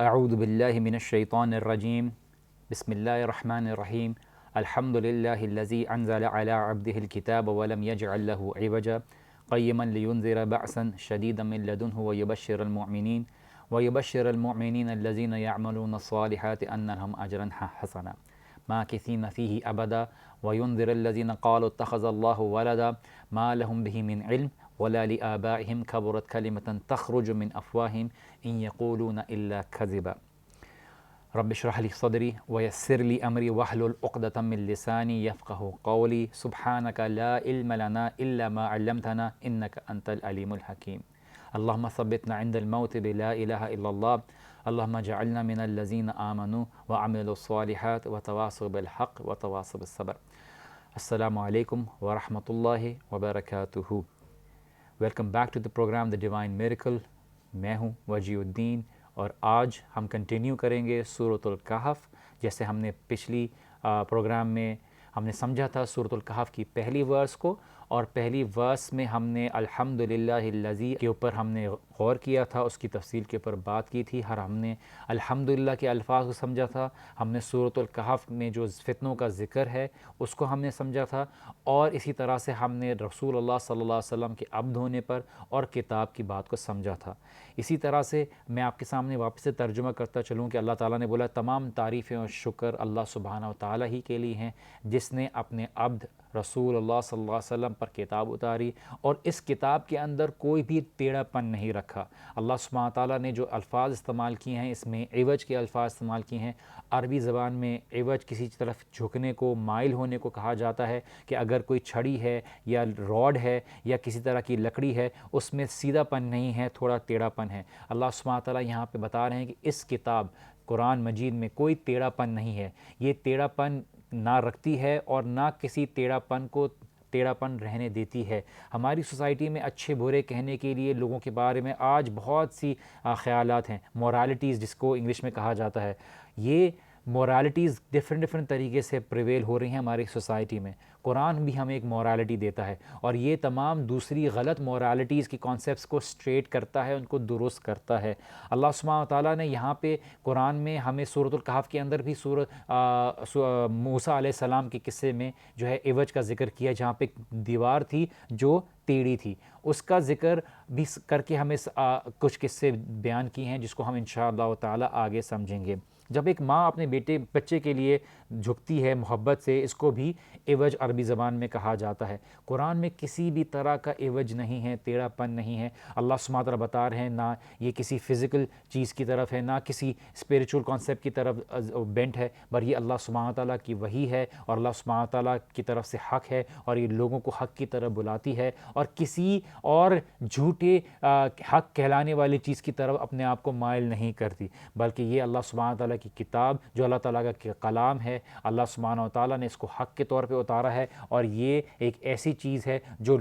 اعوذ باللہ من الشیطان الرجیم بسم اللہ الرحمن الرحیم الحمد للہ الذی انزل علی عبدہ الکتاب ولم یجعل لہ عوجا قیما لینذر بأسا شدیدا من لدنہ ویبشر المؤمنین الذین یعملون الصالحات ان لهم اجرا حسنا ماکثین فیہ ابدا وینذر الذین قالوا اتخذ اللہ ولدا ما لهم به من علم ولا لآبائهم كبرت كلمة تخرج من أفواههم إن يقولون إلا كذبا رب اشرح لي صدري ويسر لي أمري واحلل عقدة من لساني يفقه قولي سبحانك لا علم لنا إلا ما علمتنا إنك أنت العليم الحكيم اللهم ثبتنا عند الموت بلا إله إلا الله اللهم اجعلنا من الذين آمنوا وعملوا الصالحات وتواصوا بالحق وتواصوا بالصبر السلام علیکم ورحمۃ اللہ وبرکاتہ. Welcome back to the program the divine miracle. میں ہوں وجی الدین اور آج ہم کنٹینیو کریں گے سورۃ الکہف. جیسے ہم نے پچھلی پروگرام میں ہم نے سمجھا تھا سورۃ الکہف کی پہلی ورس کو، اور پہلی ورس میں ہم نے الحمدللہ الذی کے اوپر ہم نے غور کیا تھا، اس کی تفصیل کے اوپر بات کی تھی. ہم نے الحمدللہ کے الفاظ کو سمجھا تھا. ہم نے سورۃ الکہف میں جو فتنوں کا ذکر ہے اس کو ہم نے سمجھا تھا، اور اسی طرح سے ہم نے رسول اللہ صلی اللہ علیہ وسلم کے عبد ہونے پر اور کتاب کی بات کو سمجھا تھا. اسی طرح سے میں آپ کے سامنے واپس سے ترجمہ کرتا چلوں کہ اللہ تعالیٰ نے بولا تمام تعریفیں اور شکر اللہ سبحانہ و تعالیٰ ہی کے لیے ہیں، جس نے اپنے عبد رسول اللہ صلی اللہ علیہ وسلم پر کتاب اتاری اور اس کتاب کے اندر کوئی بھی ٹیڑھا پن نہیں رکھا. اللہ سبحانہ تعالیٰ نے جو الفاظ استعمال کیے ہیں اس میں عوج کے الفاظ استعمال کیے ہیں. عربی زبان میں عوج کسی طرف جھکنے کو، مائل ہونے کو کہا جاتا ہے، کہ اگر کوئی چھڑی ہے یا راڈ ہے یا کسی طرح کی لکڑی ہے اس میں سیدھا پن نہیں ہے، تھوڑا ٹیڑھا پن ہے. اللہ سبحانہ تعالیٰ یہاں پہ بتا رہے ہیں کہ اس کتاب قرآن مجید میں کوئی ٹیڑھا پن نہیں ہے. یہ ٹیڑھا پن نہ رکھتی ہے اور نہ کسی ٹیڑھا پن کو ٹیڑھا پن رہنے دیتی ہے. ہماری سوسائٹی میں اچھے برے کہنے کے لیے لوگوں کے بارے میں آج بہت سی خیالات ہیں، مورالٹیز جس کو انگلش میں کہا جاتا ہے. یہ مورالٹیز ڈفرینٹ طریقے سے پریویل ہو رہی ہیں ہماری سوسائٹی میں. قرآن بھی ہمیں ایک مورالٹی دیتا ہے اور یہ تمام دوسری غلط مورالٹیز کی کانسیپٹس کو اسٹریٹ کرتا ہے، ان کو درست کرتا ہے. اللہ سبحانہ تعالیٰ نے یہاں پہ قرآن میں ہمیں سورۃ الکہف کے اندر بھی موسیٰ علیہ السلام کے قصے میں جو ہے عوج کا ذکر کیا، جہاں پہ دیوار تھی جو ٹیڑھی تھی، اس کا ذکر بھی کر کے ہمیں کچھ قصے بیان کیے ہیں جس کو ہم انشاءاللہ تعالیٰ آگے سمجھیں گے. جب ایک ماں اپنے بچے کے لیے جھکتی ہے محبت سے، اس کو بھی عوج عربی زبان میں کہا جاتا ہے. قرآن میں کسی بھی طرح کا عوج نہیں ہے، ٹیڑھا پن نہیں ہے. اللہ سبحانہ تعالیٰ بتا رہے ہیں نہ یہ کسی فزیکل چیز کی طرف ہے، نہ کسی اسپریچول کانسیپٹ کی طرف بینٹ ہے، پر یہ اللہ سبحانہ تعالیٰ کی وحی ہے اور اللہ سبحانہ تعالیٰ کی طرف سے حق ہے، اور یہ لوگوں کو حق کی طرف بلاتی ہے اور کسی اور جھوٹے حق کہلانے والی چیز کی طرف اپنے آپ کو مائل نہیں کرتی، بلکہ یہ اللہ سبحانہ تعالیٰ کی کتاب جو اللہ تعالیٰ کا کلام ہے، اللہ سبحانہ تعالیٰ نے اس کو حق کے طور پہ اتارا ہے. اور یہ ایک ایسی چیز ہے جو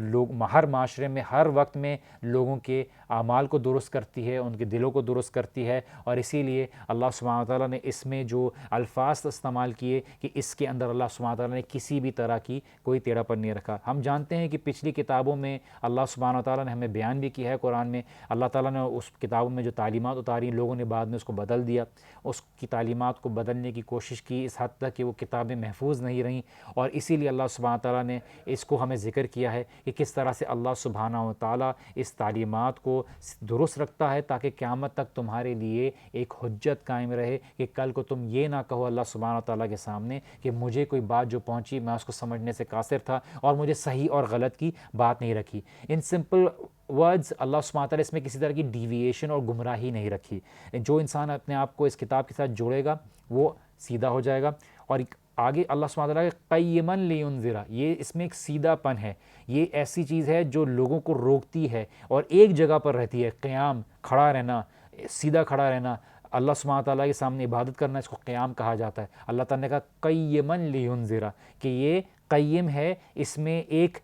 ہر معاشرے میں ہر وقت میں لوگوں کے اعمال کو درست کرتی ہے، ان کے دلوں کو درست کرتی ہے. اور اسی لیے اللہ سبحانہ تعالیٰ نے اس میں جو الفاظ استعمال کیے کہ اس کے اندر اللہ سبحانہ تعالیٰ نے کسی بھی طرح کی کوئی ٹیڑھا پن نہیں رکھا. ہم جانتے ہیں کہ پچھلی کتابوں میں اللہ سبحانہ تعالیٰ نے ہمیں بیان بھی کیا ہے، قرآن میں اللہ تعالیٰ نے اس کتابوں میں جو تعلیمات اتاری لوگوں نے بعد میں اس کو بدل دیا، اس کی تعلیمات کو بدلنے کی کوشش کی اس حد تک کہ وہ کتابیں محفوظ نہیں رہیں. اور اسی لیے اللہ سبحانہ تعالیٰ نے اس کو ہمیں ذکر کیا ہے کہ کس طرح سے اللہ سبحانہ و تعالیٰ اس تعلیمات کو درست رکھتا ہے تاکہ قیامت تک تمہارے لیے ایک حجت قائم رہے، کہ کل کو تم یہ نہ کہو اللہ سبحانہ تعالیٰ کے سامنے کہ مجھے کوئی بات جو پہنچی میں اس کو سمجھنے سے قاصر تھا اور مجھے صحیح اور غلط کی بات نہیں رکھی. ان سمپل ورڈز اللہ سبحانہ تعالیٰ اس میں کسی طرح کی ڈیویشن اور گمراہی نہیں رکھی. جو انسان اپنے آپ کو اس کتاب کے ساتھ جوڑے گا وہ سیدھا ہو جائے گا. اور آگے اللہ سبحانہ تعالیٰ قیما لینذر، یہ اس میں ایک سیدھا پن ہے. یہ ایسی چیز ہے جو لوگوں کو روکتی ہے اور ایک جگہ پر رہتی ہے. قیام، کھڑا رہنا، سیدھا کھڑا رہنا، اللہ سبحانہ تعالیٰ کے سامنے عبادت کرنا، اس کو قیام کہا جاتا ہے. اللہ تعالیٰ نے کہا قیما لینذر کہ یہ قیم ہے، اس میں ایک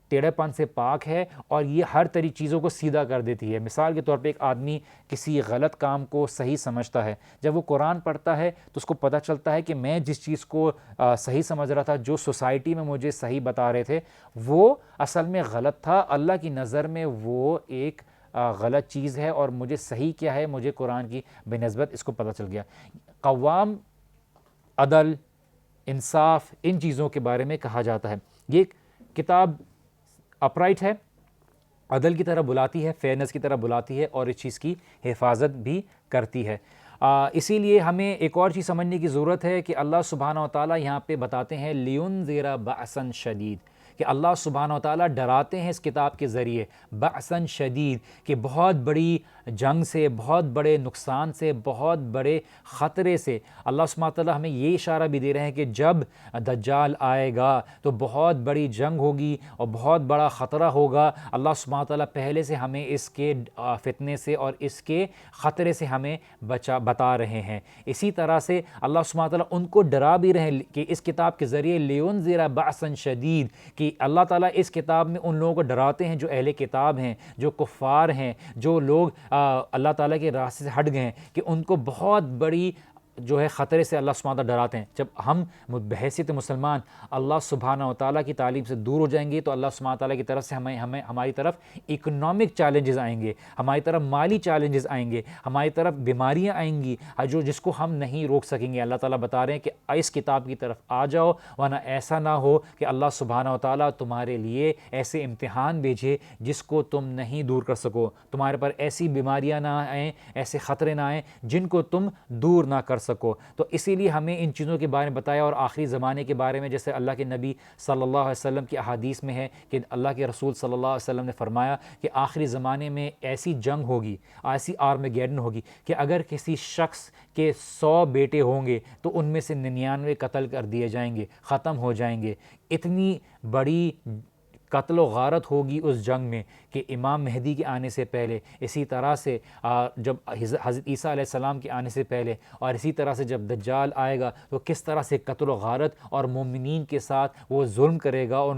ٹیڑھے پن سے پاک ہے اور یہ ہر طرح چیزوں کو سیدھا کر دیتی ہے. مثال کے طور پہ ایک آدمی کسی غلط کام کو صحیح سمجھتا ہے، جب وہ قرآن پڑھتا ہے تو اس کو پتہ چلتا ہے کہ میں جس چیز کو صحیح سمجھ رہا تھا، جو سوسائٹی میں مجھے صحیح بتا رہے تھے، وہ اصل میں غلط تھا. اللہ کی نظر میں وہ ایک غلط چیز ہے اور مجھے صحیح کیا ہے، مجھے قرآن کی بنسبت اس کو پتہ چل گیا۔ قوام، عدل، انصاف، ان چیزوں کے بارے میں کہا جاتا ہے۔ یہ کتاب اپرائٹ ہے، عدل کی طرح بلاتی ہے، فیئرنس کی طرح بلاتی ہے اور اس چیز کی حفاظت بھی کرتی ہے۔ اسی لیے ہمیں ایک اور چیز سمجھنے کی ضرورت ہے کہ اللہ سبحانہ و تعالیٰ یہاں پہ بتاتے ہیں لِيُنذِرَ بَأْسًا شَدِيد، کہ اللہ سبحانہ و تعالیٰ ڈراتے ہیں اس کتاب کے ذریعے بَأْسًا شدید، کہ بہت بڑی جنگ سے، بہت بڑے نقصان سے، بہت بڑے خطرے سے۔ اللہ سبحانہ و تعالیٰ ہمیں یہ اشارہ بھی دے رہے ہیں کہ جب دجال آئے گا تو بہت بڑی جنگ ہوگی اور بہت بڑا خطرہ ہوگا۔ اللہ سبحانہ و تعالیٰ پہلے سے ہمیں اس کے فتنے سے اور اس کے خطرے سے ہمیں بتا رہے ہیں۔ اسی طرح سے اللہ سبحانہ و تعالیٰ ان کو ڈرا بھی رہے ہیں کہ اس کتاب کے ذریعے لِيُنذِرَ بَأْسًا شدید، کہ اللہ تعالیٰ اس کتاب میں ان لوگوں کو ڈراتے ہیں جو اہل کتاب ہیں، جو کفار ہیں، جو لوگ اللہ تعالیٰ کے راستے سے ہٹ گئے ہیں، کہ ان کو بہت بڑی جو ہے خطرے سے اللہ سبحانہ وتعالیٰ ڈراتے ہیں۔ جب ہم بحیثیت مسلمان اللہ سبحانہ وتعالیٰ کی تعلیم سے دور ہو جائیں گے تو اللہ سبحانہ وتعالیٰ کی طرف سے ہماری طرف اکنامک چیلنجز آئیں گے، ہماری طرف مالی چیلنجز آئیں گے، ہماری طرف بیماریاں آئیں گی جس کو ہم نہیں روک سکیں گے۔ اللہ تعالیٰ بتا رہے ہیں کہ اس کتاب کی طرف آ جاؤ، ورنہ ایسا نہ ہو کہ اللہ سبحانہ وتعالیٰ تمہارے لیے ایسے امتحان بھیجے جس کو تم نہیں دور کر سکو، تمہارے پر ایسی بیماریاں نہ آئیں، ایسے خطرے نہ آئیں جن کو تم دور نہ کر سکو۔ تو اسی لیے ہمیں ان چیزوں کے بارے میں بتایا، اور آخری زمانے کے بارے میں جیسے اللہ کے نبی صلی اللہ علیہ وسلم کی احادیث میں ہے کہ اللہ کے رسول صلی اللہ علیہ وسلم نے فرمایا کہ آخری زمانے میں ایسی جنگ ہوگی، ایسی آرمیگیڈن ہوگی کہ اگر کسی شخص کے 100 بیٹے ہوں گے تو ان میں سے 99 قتل کر دیے جائیں گے، ختم ہو جائیں گے۔ اتنی بڑی قتل و غارت ہوگی اس جنگ میں کہ امام مہدی کے آنے سے پہلے، اسی طرح سے جب حضرت عیسیٰ علیہ السلام کے آنے سے پہلے، اور اسی طرح سے جب دجال آئے گا تو کس طرح سے قتل و غارت اور مومنین کے ساتھ وہ ظلم کرے گا، اور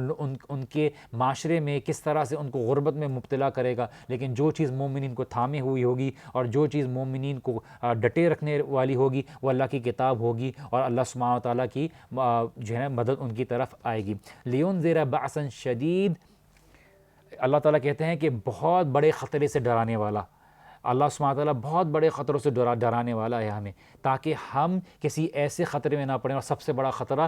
ان کے معاشرے میں کس طرح سے ان کو غربت میں مبتلا کرے گا۔ لیکن جو چیز مومنین کو تھامے ہوئی ہوگی اور جو چیز مومنین کو ڈٹے رکھنے والی ہوگی وہ اللہ کی کتاب ہوگی، اور اللہ سبحانہ و تعالیٰ کی جو ہے مدد ان کی طرف آئے گی۔ لِيُنذِرَ بَأْسًا شَدِيد، اللہ تعالیٰ کہتے ہیں کہ بہت بڑے خطرے سے ڈرانے والا، اللہ سبحانہ تعالیٰ بہت بڑے خطروں سے ڈرانے والا ہے ہمیں، تاکہ ہم کسی ایسے خطرے میں نہ پڑیں۔ اور سب سے بڑا خطرہ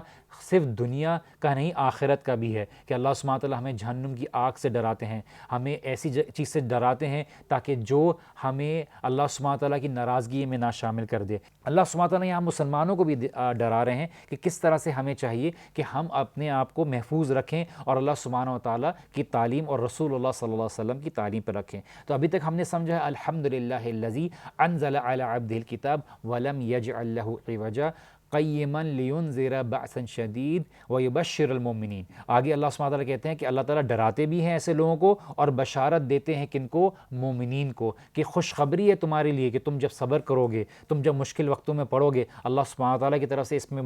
صرف دنیا کا نہیں، آخرت کا بھی ہے، کہ اللہ سبحانہ تعالیٰ ہمیں جہنم کی آگ سے ڈراتے ہیں، ہمیں ایسی چیز سے ڈراتے ہیں تاکہ جو ہمیں اللہ سبحانہ تعالیٰ کی ناراضگی میں نہ شامل کر دے۔ اللہ سبحانہ تعالیٰ یہاں مسلمانوں کو بھی ڈرا رہے ہیں کہ کس طرح سے ہمیں چاہیے کہ ہم اپنے آپ کو محفوظ رکھیں اور اللہ سبحانہ تعالیٰ کی تعلیم اور رسول اللہ صلی اللہ علیہ وسلم کی تعلیم پر رکھیں۔ تو ابھی تک ہم نے سمجھا ہے الحمدللہ الذی انزل علی عبدہ الکتاب ولم یجعل لہ عوجا قیما لینذر بأسا شدید ویبشر المؤمنین۔ آگے اللہ سبحانہ تعالیٰ کہتے ہیں کہ اللہ تعالیٰ ڈراتے بھی ہیں ایسے لوگوں کو اور بشارت دیتے ہیں کن کو؟ مومنین کو، کہ خوشخبری ہے تمہارے لیے کہ تم جب صبر کرو گے، تم جب مشکل وقتوں میں پڑو گے، اللہ سبحانہ تعالیٰ کی طرف سے اس میں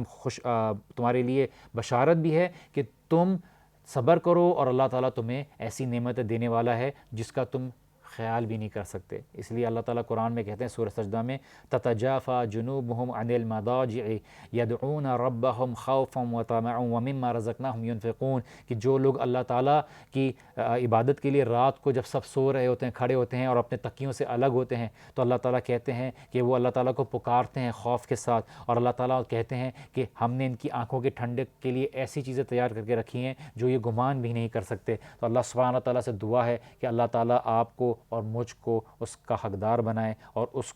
تمہارے لیے بشارت بھی ہے کہ تم صبر کرو اور اللہ تعالیٰ تمہیں ایسی نعمتیں دینے والا ہے جس کا تم خیال بھی نہیں کر سکتے۔ اس لیے اللہ تعالیٰ قرآن میں کہتے ہیں سورہ سجدہ میں تتجافى جنوبهم عن المضاجع يدعون ربهم خوفا وطمعا ومما رزقناهم ينفقون، کہ جو لوگ اللہ تعالیٰ کی عبادت کے لیے رات کو جب سب سو رہے ہوتے ہیں، کھڑے ہوتے ہیں اور اپنے تکیوں سے الگ ہوتے ہیں، تو اللہ تعالیٰ کہتے ہیں کہ وہ اللہ تعالیٰ کو پکارتے ہیں خوف کے ساتھ، اور اللہ تعالیٰ کہتے ہیں کہ ہم نے ان کی آنکھوں کے ٹھنڈک کے لیے ایسی چیزیں تیار کر کے رکھی ہیں جو یہ گمان بھی نہیں کر سکتے۔ تو اللہ سبحانہ تعالیٰ سے دعا ہے کہ اللہ تعالیٰ آپ کو اور مجھ کو اس کا حقدار بنائے اور اس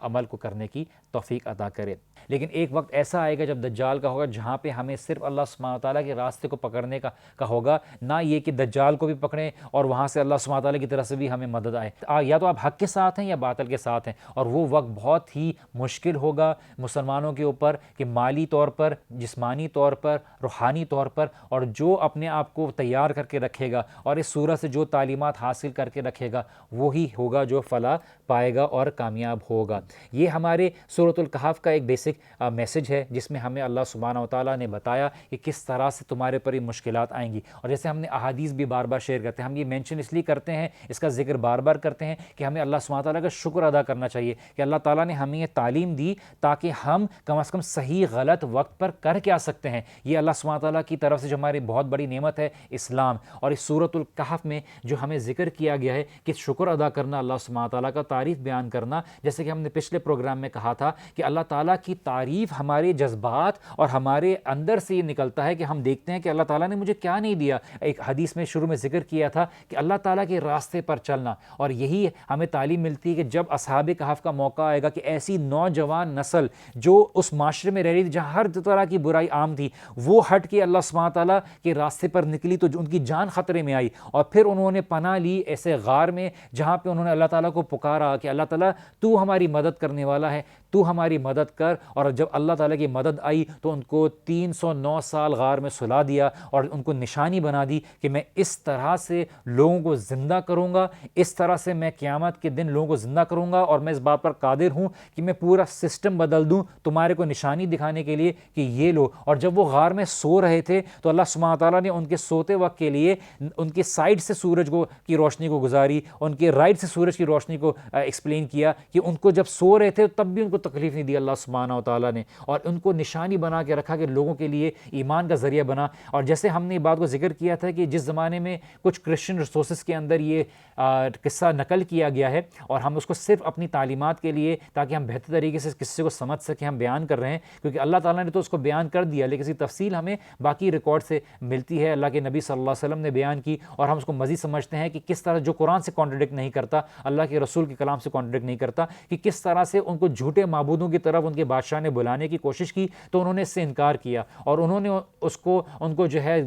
عمل کو کرنے کی توفیق عطا کرے۔ لیکن ایک وقت ایسا آئے گا جب دجال کا ہوگا جہاں پہ ہمیں صرف اللہ سبحانہ تعالیٰ کے راستے کو پکڑنے کا ہوگا، نہ یہ کہ دجال کو بھی پکڑیں اور وہاں سے اللہ سبحانہ تعالیٰ کی طرف سے بھی ہمیں مدد آئے۔ یا تو آپ حق کے ساتھ ہیں یا باطل کے ساتھ ہیں، اور وہ وقت بہت ہی مشکل ہوگا مسلمانوں کے اوپر کہ مالی طور پر، جسمانی طور پر، روحانی طور پر، اور جو اپنے آپ کو تیار کر کے رکھے گا اور اس سورہ سے جو تعلیمات حاصل کر کے رکھے گا وہی ہوگا جو فلاح پائے گا اور کامیاب ہوگا۔ یہ ہمارے سورۃ الکہف کا ایک بیسک میسج ہے، جس میں ہمیں اللہ سبحانہ و تعالیٰ نے بتایا کہ کس طرح سے تمہارے پر یہ مشکلات آئیں گی. اور جیسے ہم نے احادیث بھی بار بار شیئر کرتے ہیں، ہم یہ مینشن اس لیے کرتے ہیں، اس کا ذکر بار بار کرتے ہیں کہ ہمیں اللہ سبحانہ و تعالیٰ کا شکر ادا کرنا چاہیے کہ اللہ تعالیٰ نے ہمیں یہ تعلیم دی تاکہ ہم کم از کم صحیح غلط وقت پر کر کے آ سکتے ہیں. یہ اللہ سبحانہ و تعالیٰ کی طرف سے جو ہماری بہت بڑی نعمت ہے اسلام. اور اس سورۃ الکہف میں جو ہمیں ذکر کیا گیا ہے کہ شکر ادا کرنا، اللہ سبحانہ و تعالیٰ کا تعریف بیان کرنا، جیسے کہ ہم نے پچھلے پروگرام میں کہا تھا کہ اللہ تعالیٰ کی تعریف ہمارے جذبات اور ہمارے اندر سے یہ نکلتا ہے کہ ہم دیکھتے ہیں کہ اللہ تعالیٰ نے مجھے کیا نہیں دیا. ایک حدیث میں شروع میں ذکر کیا تھا کہ اللہ تعالیٰ کے راستے پر چلنا، اور یہی ہمیں تعلیم ملتی ہے کہ جب اصحاب کہف کا موقع آئے گا کہ ایسی نوجوان نسل جو اس معاشرے میں رہ رہی تھی جہاں ہر طرح کی برائی عام تھی، وہ ہٹ کے اللہ سبحانہ تعالیٰ کے راستے پر نکلی تو ان کی جان خطرے میں آئی، اور پھر انہوں نے پناہ لی ایسے غار میں جہاں پہ انہوں نے اللہ تعالیٰ کو پکارا کہ اللہ تعالیٰ تو ہماری مدد کرنے والا ہے، تو ہماری مدد کر. اور جب اللہ تعالیٰ کی مدد آئی تو ان کو 309 سال غار میں سلا دیا اور ان کو نشانی بنا دی کہ میں اس طرح سے لوگوں کو زندہ کروں گا، اس طرح سے میں قیامت کے دن لوگوں کو زندہ کروں گا، اور میں اس بات پر قادر ہوں کہ میں پورا سسٹم بدل دوں تمہارے کو نشانی دکھانے کے لیے کہ یہ لو. اور جب وہ غار میں سو رہے تھے تو اللہ سبحانہ تعالیٰ نے ان کے سوتے وقت کے لیے ان کے سائڈ سے سورج کی روشنی کو گزاری، ان کے رائٹ سے سورج کی روشنی کو ایکسپلین کیا کہ ان کو جب سو رہے تھے تب بھی ان کو تکلیف نہیں دی اللہ سبحانہ و تعالیٰ نے، اور ان کو نشانی بنا کے رکھا کہ لوگوں کے لیے ایمان کا ذریعہ بنا. اور جیسے ہم نے بات کو ذکر کیا تھا کہ جس زمانے میں کچھ کرسچن ریسورسز کے اندر یہ قصہ نقل کیا گیا ہے اور ہم اس کو صرف اپنی تعلیمات کے لیے تاکہ ہم بہتر طریقے سے اس قصے کو سمجھ سکیں ہم بیان کر رہے ہیں، کیونکہ اللہ تعالیٰ نے تو اس کو بیان کر دیا لیکن اس کی تفصیل ہمیں باقی ریکارڈ سے ملتی ہے، اللہ کے نبی صلی اللہ علیہ وسلم نے بیان کی، اور ہم اس کو مزید سمجھتے ہیں کہ کس طرح جو قرآن سے کانٹرڈکٹ نہیں کرتا، اللہ کے رسول کے کلام سے کانٹرڈکٹ نہیں کرتا، کہ کس طرح سے ان کو جھوٹے معبودوں کی طرف ان کے بادشاہ نے بلانے کی کوشش کی تو انہوں نے اس سے انکار کیا، اور انہوں نے ان کو جو ہے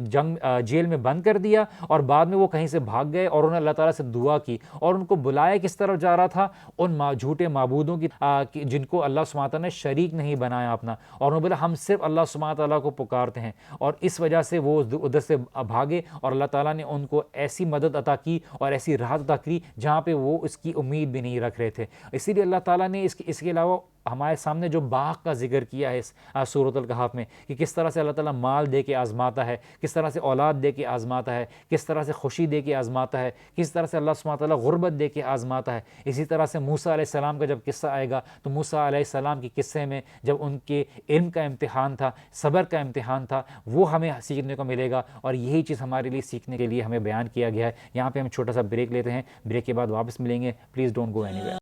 جیل میں بند کر دیا، اور بعد میں وہ کہیں سے بھاگ گئے اور انہوں نے اللہ تعالیٰ سے دعا کی اور ان کو بلایا کس طرف جا رہا تھا، ان جھوٹے معبودوں کی جن کو اللہ سبحانہ تعالیٰ نے شریک نہیں بنایا اپنا، اور انہوں نے بولا ہم صرف اللہ سبحانہ تعالیٰ کو پکارتے ہیں، اور اس وجہ سے وہ ادھر سے بھاگے اور اللہ تعالیٰ نے ان کو ایسی مدد عطا کی اور ایسی راحت عطا کی جہاں پہ وہ اس کی امید بھی نہیں رکھ رہے تھے. اسی لیے اللہ تعالیٰ نے اس کے علاوہ ہمارے سامنے جو باغ کا ذکر کیا ہے اس سورۃ الکہف میں کہ کس طرح سے اللہ تعالیٰ مال دے کے آزماتا ہے، کس طرح سے اولاد دے کے آزماتا ہے، کس طرح سے خوشی دے کے آزماتا ہے، کس طرح سے اللہ سبحانہ تعالیٰ غربت دے کے آزماتا ہے. اسی طرح سے موسیٰ علیہ السلام کا جب قصہ آئے گا تو موسیٰ علیہ السلام کے قصے میں جب ان کے علم کا امتحان تھا، صبر کا امتحان تھا، وہ ہمیں سیکھنے کو ملے گا، اور یہی چیز ہمارے لیے سیکھنے کے لیے ہمیں بیان کیا گیا ہے. یہاں پہ ہم چھوٹا سا بریک لیتے ہیں، بریک کے بعد واپس ملیں گے. Please don't go anywhere.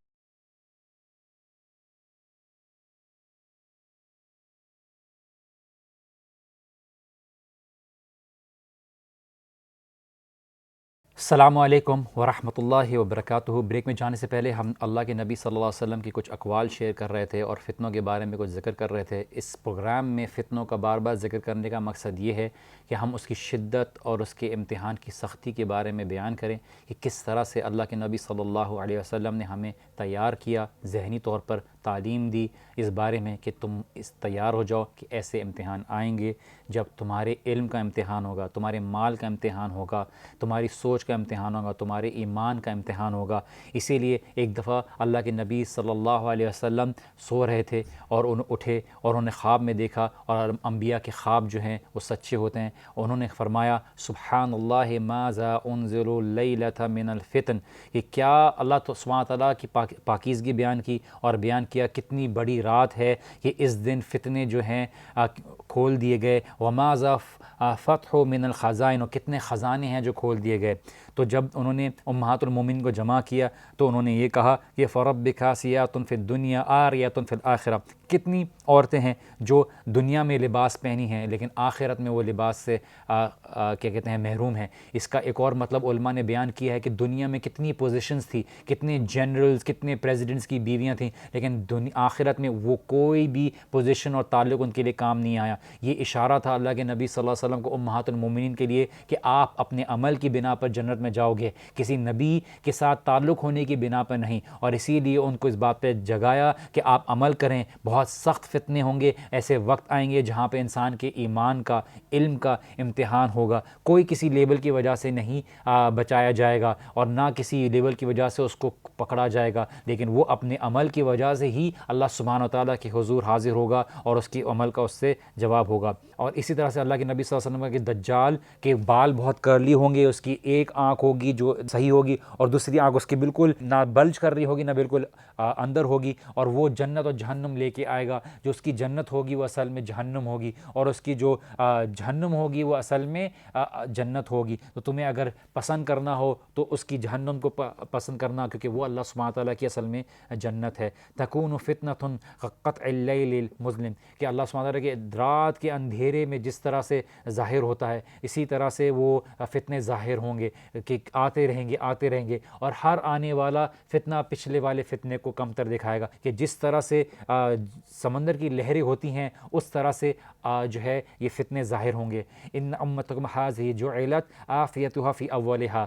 السلام علیکم ورحمۃ اللہ وبرکاتہ. بریک میں جانے سے پہلے ہم اللہ کے نبی صلی اللہ علیہ وسلم کی کچھ اقوال شیئر کر رہے تھے اور فتنوں کے بارے میں کچھ ذکر کر رہے تھے. اس پروگرام میں فتنوں کا بار بار ذکر کرنے کا مقصد یہ ہے کہ ہم اس کی شدت اور اس کے امتحان کی سختی کے بارے میں بیان کریں کہ کس طرح سے اللہ کے نبی صلی اللہ علیہ وسلم نے ہمیں تیار کیا، ذہنی طور پر تعلیم دی اس بارے میں کہ تم تیار ہو جاؤ کہ ایسے امتحان آئیں گے جب تمہارے علم کا امتحان ہوگا، تمہارے مال کا امتحان ہوگا، تمہاری سوچ کا امتحان ہوگا، تمہارے ایمان کا امتحان ہوگا. اسی لیے ایک دفعہ اللہ کے نبی صلی اللہ علیہ وسلم سو رہے تھے اور اٹھے اور انہوں نے خواب میں دیکھا، اور انبیاء کے خواب جو ہیں وہ سچے ہوتے ہیں. انہوں نے فرمایا سبحان اللہ ماذا انزل اللیلۃ من الفتن، کہ کیا اللہ سبحانہ تعالیٰ کی پاکیزگی بیان کی اور بیان کیا کتنی بڑی رات ہے کہ اس دن فتنے جو ہیں کھول دیے گئے. وماذا فتح من الخزائن، کتنے خزانے ہیں جو کھول دیے گئے. تو جب انہوں نے امہات المومنین کو جمع کیا تو انہوں نے یہ کہا کہ فَرَبِّكَ کاسیات فی الدنیا عاریات فی الآخرہ، کتنی عورتیں ہیں جو دنیا میں لباس پہنی ہیں لیکن آخرت میں وہ لباس سے کیا کہتے ہیں محروم ہیں. اس کا ایک اور مطلب علماء نے بیان کیا ہے کہ دنیا میں کتنی پوزیشنز تھی، کتنے جنرلز، کتنے پریزیڈنٹس کی بیویاں تھیں، لیکن آخرت میں وہ کوئی بھی پوزیشن اور تعلق ان کے لیے کام نہیں آیا. یہ اشارہ تھا اللہ کے نبی صلی اللہ علیہ وسلم کو امہات المومنین کے لیے کہ آپ اپنے عمل کی بنا پر جنت میں میں جاؤ گے، کسی نبی کے ساتھ تعلق ہونے کی بنا پر نہیں، اور اسی لیے ان کو اس بات پہ جگایا کہ آپ عمل کریں۔ بہت سخت فتنے ہوں گے، ایسے وقت آئیں گے جہاں پہ انسان کے ایمان کا، علم کا امتحان ہوگا، کوئی کسی لیبل کی وجہ سے نہیں بچایا جائے گا، اور نہ کسی لیبل کی وجہ سے اس کو پکڑا جائے گا، لیکن وہ اپنے عمل کی وجہ سے ہی اللہ سبحانہ وتعالیٰ کے حضور حاضر ہوگا اور اس کی عمل کا اس سے جواب ہوگا۔ اور اسی طرح سے اللہ کے نبی صلی اللہ علیہ وسلم کے دجال کے بال بہت کرلی ہوں گے، اس کی ایک آنکھ ہوگی جو صحیح ہوگی اور دوسری آنکھ اس کی بالکل نہ بلج کر رہی ہوگی نہ بالکل اندر ہوگی، اور وہ جنت اور جہنم لے کے آئے گا، جو اس کی جنت ہوگی وہ اصل میں جہنم ہوگی، اور اس کی جو جہنم ہوگی وہ اصل میں جنت ہوگی۔ تو تمہیں اگر پسند کرنا ہو تو اس کی جہنم کو پسند کرنا، کیونکہ وہ اللہ سبحانہ تعالیٰ کی اصل میں جنت ہے۔ تکون فتنۃ قطع اللیل المظلم، کہ اللہ سبحانہ تعالیٰ کے رات کے اندھیرے میں جس طرح سے ظاہر ہوتا ہے، اسی طرح سے وہ فتنے ظاہر ہوں گے کہ آتے رہیں گے، اور ہر آنے والا فتنہ پچھلے والے فتنے کو کم تر دکھائے گا، کہ جس طرح سے سمندر کی لہریں ہوتی ہیں اس طرح سے جو ہے یہ فتنے ظاہر ہوں گے۔ ان امتکم ھذہ جعلت عافیتھا فی اولھا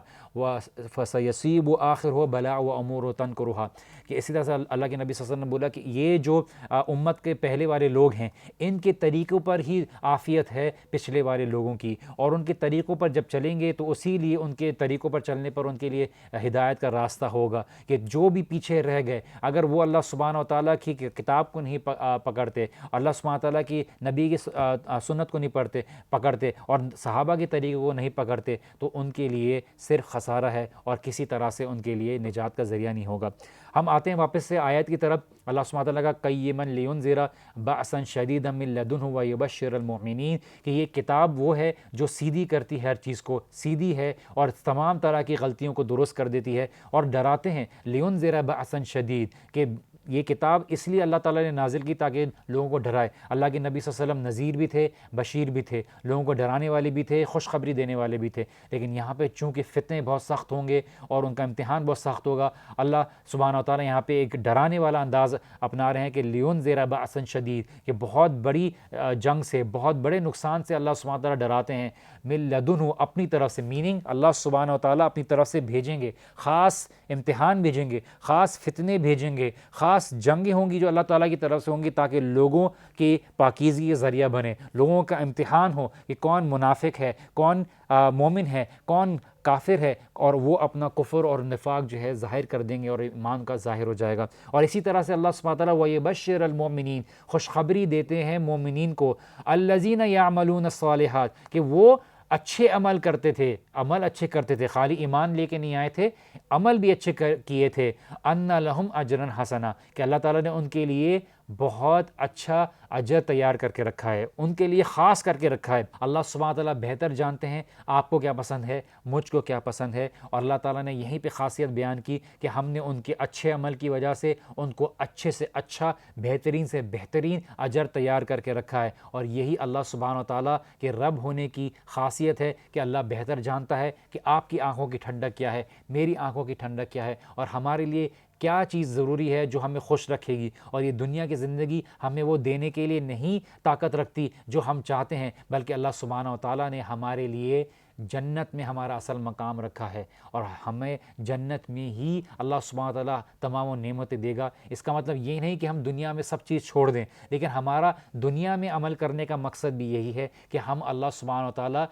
فسیصیب آخرہ بلاء وامور تنکرھا، کہ اسی طرح سے اللہ کے نبی صلی اللہ علیہ وسلم نے بولا کہ یہ جو امت کے پہلے والے لوگ ہیں ان کے طریقوں پر ہی عافیت ہے پچھلے والے لوگوں کی، اور ان کے طریقوں پر جب چلیں گے تو اسی لیے ان کے طریقوں پر چلنے پر ان کے لیے ہدایت کا راستہ ہوگا، کہ جو بھی پیچھے رہ گئے اگر وہ اللہ سبحانہ و تعالیٰ کی کتاب کو نہیں پکڑتے، اللہ سبحانہ تعالیٰ کی نبی کی سنت کو نہیں پکڑتے اور صحابہ کے طریقوں کو نہیں پکڑتے، تو ان کے لیے صرف خسارہ ہے اور کسی طرح سے ان کے لیے نجات کا ذریعہ نہیں ہوگا۔ ہم آتے ہیں واپس سے آیت کی طرف۔ اللہ سبحانہ تعالیٰ کا قیما لینذر بأسا شدیدا من لدنہ ویبشر المؤمنین، کہ یہ کتاب وہ ہے جو سیدھی کرتی ہے، ہر چیز کو سیدھی ہے اور تمام طرح کی غلطیوں کو درست کر دیتی ہے، اور ڈراتے ہیں لینذر بأسا شدید، کہ یہ کتاب اس لیے اللہ تعالیٰ نے نازل کی تاکہ لوگوں کو ڈرائے۔ اللہ کے نبی صلی اللہ علیہ وسلم نذیر بھی تھے، بشیر بھی تھے، لوگوں کو ڈرانے والے بھی تھے، خوشخبری دینے والے بھی تھے، لیکن یہاں پہ چونکہ فتنے بہت سخت ہوں گے اور ان کا امتحان بہت سخت ہوگا، اللہ سبحانہ و تعالیٰ یہاں پہ ایک ڈرانے والا انداز اپنا رہے ہیں کہ لینذر بأسا شدید، کہ بہت بڑی جنگ سے، بہت بڑے نقصان سے اللہ سبحانہ و تعالیٰ ڈراتے ہیں، من لدنہ اپنی طرف سے، میننگ اللہ سبحانہ و تعالیٰ اپنی طرف سے بھیجیں گے، خاص امتحان بھیجیں گے، خاص فتنے بھیجیں گے، خاص جنگیں ہوں گی جو اللہ تعالیٰ کی طرف سے ہوں گی، تاکہ لوگوں کی پاکیزگی کا ذریعہ بنے، لوگوں کا امتحان ہو کہ کون منافق ہے، کون مومن ہے، کون کافر ہے، اور وہ اپنا کفر اور نفاق جو ہے ظاہر کر دیں گے اور ایمان کا ظاہر ہو جائے گا۔ اور اسی طرح سے اللہ سبحانہ تعالیٰ وَيُبَشِّرُ الْمُؤْمِنِينَ، خوشخبری دیتے ہیں مومنین کو، الَّذِينَ يَعْمَلُونَ الصَّالِحَاتِ، کہ وہ اچھے عمل کرتے تھے، عمل اچھے کرتے تھے، خالی ایمان لے کے نہیں آئے تھے، عمل بھی اچھے کیے تھے، اَنَّ لَهُمْ أَجْرًا حَسَنًا، کہ اللہ تعالیٰ نے ان کے لیے بہت اچھا اجر تیار کر کے رکھا ہے، ان کے لیے خاص کر کے رکھا ہے۔ اللہ سبحانہ تعالیٰ بہتر جانتے ہیں آپ کو کیا پسند ہے، مجھ کو کیا پسند ہے، اور اللہ تعالیٰ نے یہیں پہ خاصیت بیان کی کہ ہم نے ان کے اچھے عمل کی وجہ سے ان کو اچھے سے اچھا، بہترین سے بہترین اجر تیار کر کے رکھا ہے، اور یہی اللہ سبحانہ تعالیٰ کے رب ہونے کی خاصیت ہے کہ اللہ بہتر جانتا ہے کہ آپ کی آنکھوں کی ٹھنڈک کیا ہے، میری آنکھوں کی ٹھنڈک کیا ہے، اور ہمارے لیے کیا چیز ضروری ہے جو ہمیں خوش رکھے گی، اور یہ دنیا کی زندگی ہمیں وہ دینے کے لیے نہیں طاقت رکھتی جو ہم چاہتے ہیں، بلکہ اللہ سبحانہ و تعالیٰ نے ہمارے لیے جنت میں ہمارا اصل مقام رکھا ہے، اور ہمیں جنت میں ہی اللہ سبحانہ و تعالیٰ تمام و نعمتیں دے گا۔ اس کا مطلب یہ نہیں کہ ہم دنیا میں سب چیز چھوڑ دیں، لیکن ہمارا دنیا میں عمل کرنے کا مقصد بھی یہی ہے کہ ہم اللہ سبحانہ و تعالیٰ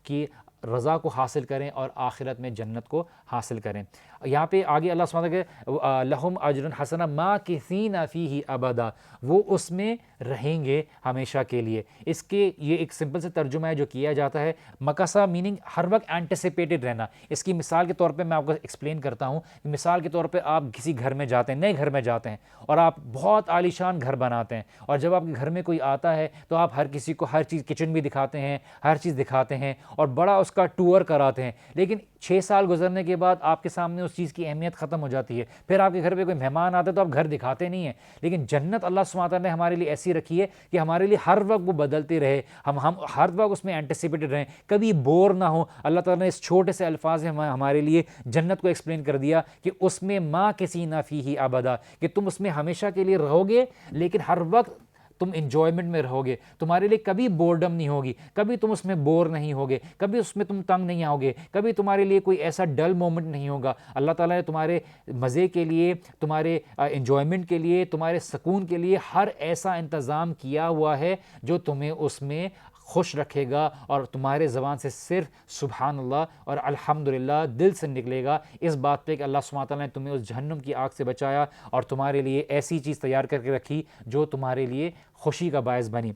کی رضا کو حاصل کریں اور آخرت میں جنت کو حاصل کریں۔ یہاں پہ آگے اللہ سبحانہ کہ لہم اجر حسنا ماکثین فیہ ابدا، وہ اس میں رہیں گے ہمیشہ کے لیے۔ اس کے یہ ایک سمپل سے ترجمہ ہے جو کیا جاتا ہے، مکثا میننگ ہر وقت اینٹیسپیٹڈ رہنا۔ اس کی مثال کے طور پہ میں آپ کو ایکسپلین کرتا ہوں، مثال کے طور پہ آپ کسی گھر میں جاتے ہیں، نئے گھر میں جاتے ہیں، اور آپ بہت عالیشان گھر بناتے ہیں، اور جب آپ کے گھر میں کوئی آتا ہے تو آپ ہر کسی کو ہر چیز، کچن بھی دکھاتے ہیں، ہر چیز دکھاتے ہیں اور بڑا اس کا ٹور کراتے ہیں، لیکن 6 سال گزرنے کے بعد آپ کے سامنے اس چیز کی اہمیت ختم ہو جاتی ہے۔ پھر آپ کے گھر پہ کوئی مہمان آتا ہے تو آپ گھر دکھاتے نہیں ہیں، لیکن جنت اللہ سبحانہ وتعالیٰ نے ہمارے لیے ایسی رکھی ہے کہ ہمارے لیے ہر وقت وہ بدلتے رہے، ہم ہر وقت اس میں اینٹیسپیٹڈ رہیں، کبھی بور نہ ہو۔ اللہ تعالیٰ نے اس چھوٹے سے الفاظ میں ہمارے لیے جنت کو ایکسپلین کر دیا کہ اس میں ماکثین فیہ ابدا، کہ تم اس میں ہمیشہ کے لیے رہو گے، لیکن ہر وقت تم انجوائمنٹ میں رہو گے، تمہارے لیے کبھی بورڈم نہیں ہوگی، کبھی تم اس میں بور نہیں ہوگے، کبھی اس میں تم تنگ نہیں آؤگے، کبھی تمہارے لیے کوئی ایسا ڈل مومنٹ نہیں ہوگا۔ اللہ تعالیٰ نے تمہارے مزے کے لیے، تمہارے انجوائمنٹ کے لیے، تمہارے سکون کے لیے ہر ایسا انتظام کیا ہوا ہے جو تمہیں اس میں خوش رکھے گا، اور تمہارے زبان سے صرف سبحان اللہ اور الحمدللہ دل سے نکلے گا اس بات پہ کہ اللہ سبحانہ تعالیٰ نے تمہیں اس جہنم کی آگ سے بچایا اور تمہارے لیے ایسی چیز تیار کر کے رکھی جو تمہارے لیے خوشی کا باعث بنی۔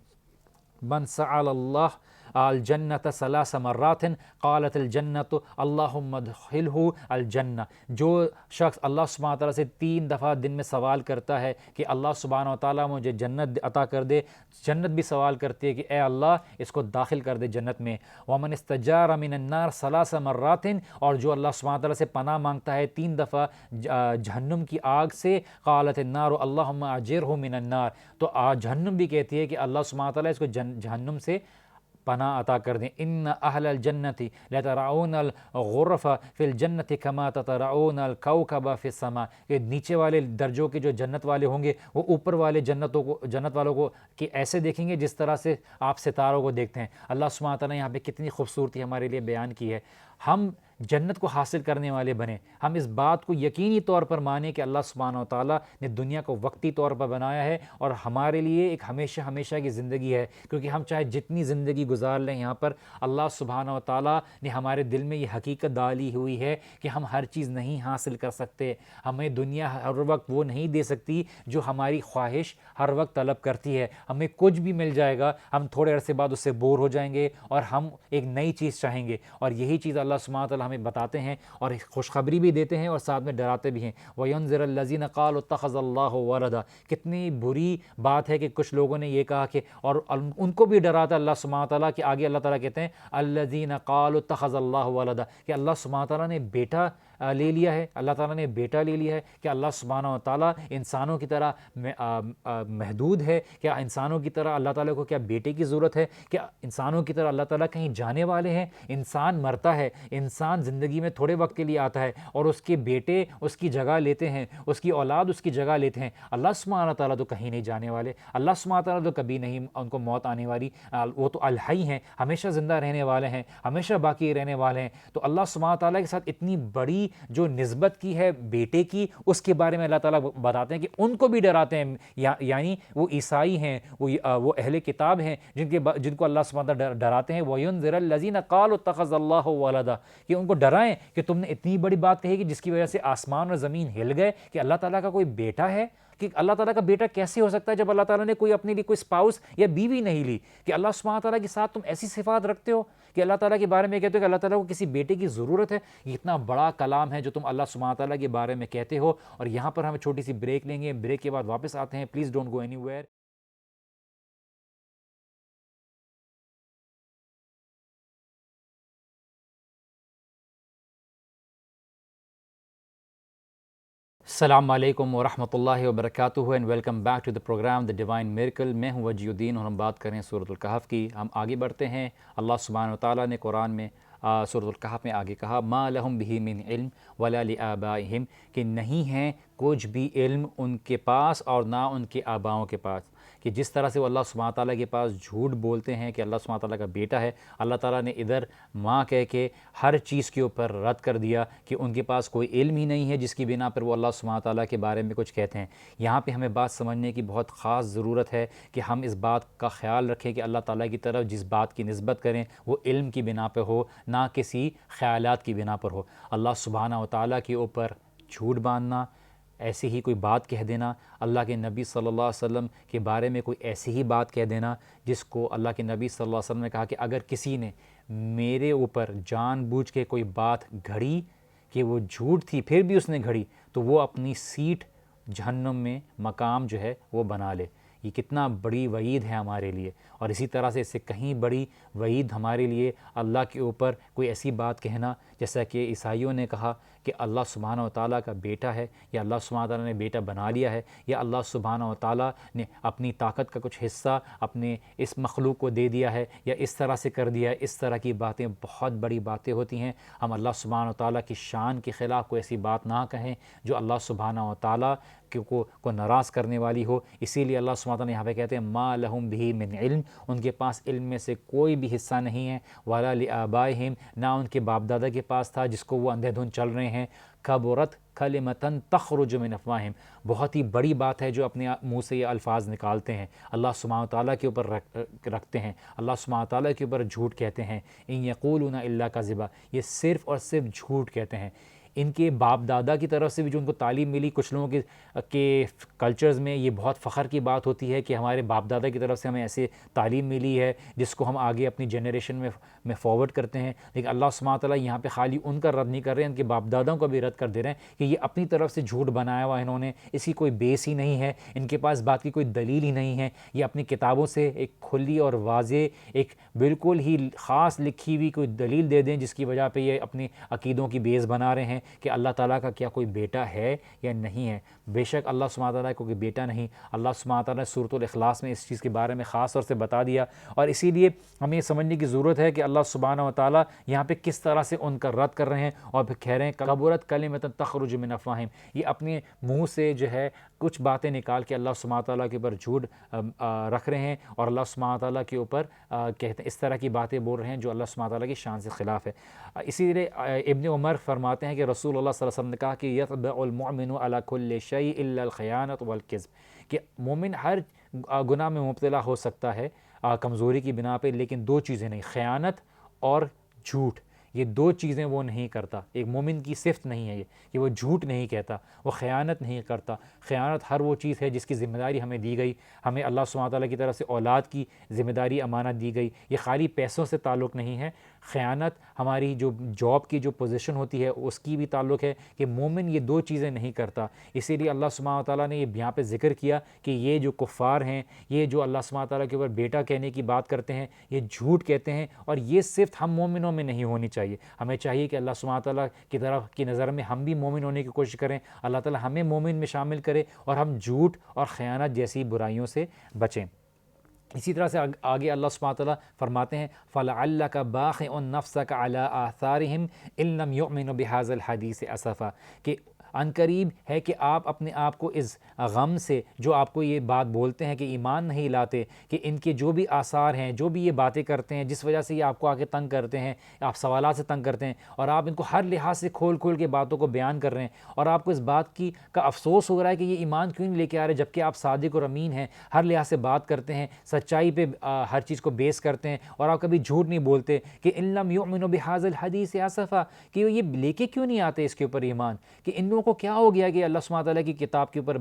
من سأل اللہ الجنت ثلاث مرات قالت الجنت اللہم ادخلہ الجنہ، جو شخص اللہ سبحانہ تعالیٰ سے 3 دفعہ دن میں سوال کرتا ہے کہ اللہ سبحانہ تعالیٰ مجھے جنت عطا کر دے، جنت بھی سوال کرتی ہے کہ اے اللہ اس کو داخل کر دے جنت میں۔ ومن استجار من النار ثلاث مرات، اور جو اللہ سبحانہ تعالیٰ سے پناہ مانگتا ہے 3 دفعہ جہنم کی آگ سے، قالت النار اللہم اجرہ من النار، تو جہنم بھی کہتی ہے کہ اللہ سبحانہ تعالیٰ اس کو جہنم سے پناہ عطا کر دیں۔ ان اہل الجنت لترعون الغرف فی الجنت کما تترعون الکوکب فی السماء، کہ نیچے والے درجوں کے جو جنت والے ہوں گے وہ اوپر والے جنت والوں کو کہ ایسے دیکھیں گے جس طرح سے آپ ستاروں کو دیکھتے ہیں۔ اللہ سبحانہ تعالیٰ نے یہاں پہ کتنی خوبصورتی ہمارے لیے بیان کی ہے۔ ہم جنت کو حاصل کرنے والے بنیں، ہم اس بات کو یقینی طور پر مانیں کہ اللہ سبحانہ و تعالیٰ نے دنیا کو وقتی طور پر بنایا ہے اور ہمارے لیے ایک ہمیشہ ہمیشہ کی زندگی ہے، کیونکہ ہم چاہے جتنی زندگی گزار لیں یہاں پر، اللہ سبحانہ و تعالیٰ نے ہمارے دل میں یہ حقیقت ڈالی ہوئی ہے کہ ہم ہر چیز نہیں حاصل کر سکتے، ہمیں دنیا ہر وقت وہ نہیں دے سکتی جو ہماری خواہش ہر وقت طلب کرتی ہے۔ ہمیں کچھ بھی مل جائے گا، ہم تھوڑے عرصے بعد اس سے بور ہو جائیں گے اور ہم ایک نئی چیز چاہیں گے، اور یہی چیز اللہ سبحانہ تعالیٰ ہمیں بتاتے ہیں اور خوشخبری بھی دیتے ہیں اور ساتھ میں ڈراتے بھی ہیں۔ وَيُنذِرَ الَّذِينَ قَالُوا اتَّخَذَ اللَّهُ وَلَدًا، کتنی بری بات ہے کہ کچھ لوگوں نے یہ کہا کہ، اور ان کو بھی ڈراتا اللہ سبحانہ تعالیٰ کہ آگے اللہ تعالیٰ کہتے ہیں الَّذِينَ قَالُوا اتَّخَذَ اللَّهُ وَلَدًا، کہ اللہ سبحانہ تعالیٰ نے بیٹا لے لیا ہے، اللہ تعالیٰ نے بیٹا لے لیا ہے۔ کہ اللہ سبحانہ و تعالیٰ انسانوں کی طرح محدود ہے؟ کیا انسانوں کی طرح اللہ تعالیٰ کو کیا بیٹے کی ضرورت ہے؟ کیا انسانوں کی طرح اللہ تعالیٰ کہیں جانے والے ہیں؟ انسان مرتا ہے، انسان زندگی میں تھوڑے وقت کے لیے آتا ہے اور اس کے بیٹے اس کی جگہ لیتے ہیں، اس کی اولاد اس کی جگہ لیتے ہیں۔ اللہ سبحانہ تعالیٰ تو کہیں نہیں جانے والے، اللہ سبحانہ تعالیٰ تو کبھی نہیں ان کو موت آنے والی، وہ تو الحی ہیں، ہمیشہ زندہ رہنے والے ہیں، ہمیشہ باقی رہنے والے ہیں۔ تو اللہ سبحانہ تعالیٰ کے ساتھ اتنی بڑی جو نسبت کی ہے بیٹے کی، اس کے بارے میں اللہ تعالیٰ بتاتے ہیں کہ ان کو بھی ڈراتے ہیں، یعنی وہ عیسائی ہیں، وہ اہل کتاب ہیں جن کو اللہ سبحانہ تعالیٰ ڈراتے ہیں۔ وَيُنذِرَ الَّذِينَ قَالُوا اتَّخَذَ اللَّهُ وَلَدًا، کہ ان کو ڈرائیں کہ تم نے اتنی بڑی بات کہی کہ جس کی وجہ سے آسمان اور زمین ہل گئے، کہ اللہ تعالیٰ کا کوئی بیٹا ہے؟ کہ اللہ تعالیٰ کا بیٹا کیسے ہو سکتا ہے جب اللہ تعالیٰ نے کوئی اپنے لیے کوئی اسپاؤس یا بیوی نہیں لی؟ کہ اللہ سبحانہ تعالیٰ کے ساتھ تم ایسی صفات رکھتے ہو کہ اللہ تعالیٰ کے بارے میں کہتے ہو کہ اللہ تعالیٰ کو کسی بیٹے کی ضرورت ہے؟ یہ اتنا بڑا کلام ہے جو تم اللہ سبحانہ تعالیٰ کے بارے میں کہتے ہو۔ اور یہاں پر ہم چھوٹی سی بریک لیں گے، بریک کے بعد واپس آتے ہیں، please don't go anywhere. السلام علیکم ورحمۃ اللہ وبرکاتہ and welcome back to the program the divine miracle. میں ہوں وجی الدین اور ہم بات کریں سورۃ الکہف کی۔ ہم آگے بڑھتے ہیں۔ اللہ سبحانہ و تعالیٰ نے قرآن میں سورۃ الکہف میں آگے کہا ما لہم بہ من علم ولا لآبائہم، کہ نہیں ہے کچھ بھی علم ان کے پاس اور نہ ان کے آباؤں کے پاس، کہ جس طرح سے وہ اللہ سبحانہ تعالیٰ کے پاس جھوٹ بولتے ہیں کہ اللہ سبحانہ تعالیٰ کا بیٹا ہے، اللہ تعالیٰ نے ادھر ماں کہہ کے ہر چیز کے اوپر رد کر دیا کہ ان کے پاس کوئی علم ہی نہیں ہے جس کی بنا پر وہ اللہ سبحانہ تعالیٰ کے بارے میں کچھ کہتے ہیں۔ یہاں پہ ہمیں بات سمجھنے کی بہت خاص ضرورت ہے کہ ہم اس بات کا خیال رکھیں کہ اللہ تعالیٰ کی طرف جس بات کی نسبت کریں وہ علم کی بنا پہ ہو، نہ کسی خیالات کی بنا پر ہو۔ اللہ سبحانہ و تعالیٰ کے اوپر جھوٹ باندھنا، ایسی ہی کوئی بات کہہ دینا، اللہ کے نبی صلی اللہ علیہ وسلم کے بارے میں کوئی ایسی ہی بات کہہ دینا جس کو اللہ کے نبی صلی اللہ علیہ وسلم نے کہا کہ اگر کسی نے میرے اوپر جان بوجھ کے کوئی بات گھڑی کہ وہ جھوٹ تھی پھر بھی اس نے گھڑی، تو وہ اپنی سیٹ جہنم میں مقام جو ہے وہ بنا لے۔ یہ کتنا بڑی وعید ہے ہمارے لیے، اور اسی طرح سے اس سے کہیں بڑی وعید ہمارے لیے اللہ کے اوپر کوئی ایسی بات کہنا، جیسا کہ عیسائیوں نے کہا کہ اللہ سبحانہ و تعالیٰ کا بیٹا ہے، یا اللہ سبحانہ و تعالیٰ نے بیٹا بنا لیا ہے، یا اللہ سبحانہ و تعالیٰ نے اپنی طاقت کا کچھ حصہ اپنے اس مخلوق کو دے دیا ہے، یا اس طرح سے کر دیا ہے، اس طرح کی باتیں بہت بڑی باتیں ہوتی ہیں۔ ہم اللہ سبحانہ و تعالیٰ کی شان کے خلاف کوئی ایسی بات نہ کہیں جو اللہ سبحانہ و تعالیٰ کو ناراض کرنے والی ہو۔ اسی لیے اللہ سبحانہ و تعالیٰ یہاں پہ کہتے ہیں ما لہم بہ من علم، ان کے پاس علم میں سے کوئی بھی حصہ نہیں ہے، ولا لآبائہم، نہ ان کے باپ دادا کے پاس تھا جس کو وہ اندھے دھند چل رہے ہیں۔ کبرت کلمۃ تخرج من افواہہم، بہت ہی بڑی بات ہے جو اپنے منہ سے یہ الفاظ نکالتے ہیں، اللہ سبحانہ و تعالیٰ کے اوپر رکھتے ہیں، اللہ سبحانہ و تعالیٰ کے اوپر جھوٹ کہتے ہیں۔ ان یقولون الا کذبا، یہ صرف اور صرف جھوٹ کہتے ہیں۔ ان کے باپ دادا کی طرف سے بھی جو ان کو تعلیم ملی، کچھ لوگوں کے کلچرز میں یہ بہت فخر کی بات ہوتی ہے کہ ہمارے باپ دادا کی طرف سے ہمیں ایسے تعلیم ملی ہے جس کو ہم آگے اپنی جنریشن میں فارورڈ کرتے ہیں۔ لیکن اللہ سبحانہ تعالیٰ یہاں پہ خالی ان کا رد نہیں کر رہے ہیں، ان کے باپ داداؤں کا بھی رد کر دے رہے ہیں کہ یہ اپنی طرف سے جھوٹ بنایا ہوا انہوں نے، اس کی کوئی بیس ہی نہیں ہے، ان کے پاس بات کی کوئی دلیل ہی نہیں ہے۔ یہ اپنی کتابوں سے ایک کھلی اور واضح، ایک بالکل ہی خاص لکھی ہوئی کوئی دلیل دے دیں جس کی وجہ پہ یہ اپنی عقیدوں کی بیس بنا رہے ہیں کہ اللہ تعالیٰ کا کیا کوئی بیٹا ہے یا نہیں ہے۔ بے شک اللہ سبحانہ تعالیٰ کو کوئی بیٹا نہیں، اللہ سبحانہ تعالیٰ نے سورۃ الاخلاص میں اس چیز کے بارے میں خاص طور سے بتا دیا، اور اسی لیے ہمیں یہ سمجھنے کی ضرورت ہے کہ اللہ سبحانہ و تعالیٰ یہاں پہ کس طرح سے ان کا رد کر رہے ہیں، اور پھر کہہ رہے ہیں کبرت کلمۃ تخرج من افواہہم، یہ اپنے منہ سے جو ہے کچھ باتیں نکال کے اللہ سبحانہ تعالیٰ کے اوپر جھوٹ رکھ رہے ہیں، اور اللہ سبحانہ تعالیٰ کے اوپر کہتے ہیں اس طرح کی باتیں بول رہے ہیں جو اللہ سبحانہ تعالیٰ کی شان سے خلاف ہے۔ اسی لیے ابن عمر فرماتے ہیں کہ رسول اللہ صلی اللہ علیہ وسلم نے کہا کہ یطبع المؤمن علی کل شیء الا الخیانۃ والکذب، کہ مومن ہر گناہ میں مبتلا ہو سکتا ہے کمزوری کی بنا پہ، لیکن دو چیزیں نہیں، خیانت اور جھوٹ، یہ دو چیزیں وہ نہیں کرتا۔ ایک مومن کی صفت نہیں ہے یہ کہ وہ جھوٹ نہیں کہتا، وہ خیانت نہیں کرتا۔ خیانت ہر وہ چیز ہے جس کی ذمہ داری ہمیں دی گئی، ہمیں اللہ سبحانہ تعالیٰ کی طرف سے اولاد کی ذمہ داری امانت دی گئی، یہ خالی پیسوں سے تعلق نہیں ہے۔ خیانت ہماری جو جاب کی جو پوزیشن ہوتی ہے اس کی بھی تعلق ہے، کہ مومن یہ دو چیزیں نہیں کرتا۔ اسی لیے اللہ سبحانہ تعالیٰ نے یہ یہاں پہ ذکر کیا کہ یہ جو کفار ہیں، یہ جو اللہ سبحانہ تعالیٰ کے اوپر بیٹا کہنے کی بات کرتے ہیں، یہ جھوٹ کہتے ہیں، اور یہ صرف ہم مومنوں میں نہیں ہونی چاہیے۔ ہمیں چاہیے کہ اللہ سبحانہ تعالیٰ کی طرف کی نظر میں ہم بھی مومن ہونے کی کوشش کریں، اللہ تعالیٰ ہمیں مومن میں شامل کرے، اور ہم جھوٹ اور خیانت جیسی برائیوں سے بچیں۔ اسی طرح سے آگے اللہ سبحانہ تعالیٰ فرماتے ہیں فَلَعَلَّكَ بَاخِعٌ نَفْسَكَ عَلَىٰ آثَارِهِمْ إِن لَّمْ يُؤْمِنُوا بِهَٰذَا الْحَدِيثِ أَسَفًا، کہ عنقریب ہے کہ آپ اپنے آپ کو اس غم سے، جو آپ کو یہ بات بولتے ہیں کہ ایمان نہیں لاتے، کہ ان کے جو بھی آثار ہیں، جو بھی یہ باتیں کرتے ہیں جس وجہ سے یہ آپ کو آگے تنگ کرتے ہیں، آپ سوالات سے تنگ کرتے ہیں، اور آپ ان کو ہر لحاظ سے کھول کھول کے باتوں کو بیان کر رہے ہیں، اور آپ کو اس بات کا افسوس ہو رہا ہے کہ یہ ایمان کیوں نہیں لے کے آ رہے، جبکہ آپ صادق اور امین ہیں، ہر لحاظ سے بات کرتے ہیں، سچائی پہ ہر چیز کو بیس کرتے ہیں، اور آپ کبھی جھوٹ نہیں بولتے، کہ ان لم یؤمنوا بہذا الحدیث اسفا، کہ یہ لے کے کیوں نہیں آتے اس کے اوپر ایمان، کہ ان لوگوں کو کیا ہو گیا کہ اللہ سبحانہ تعالیٰ کی کتاب کے اوپر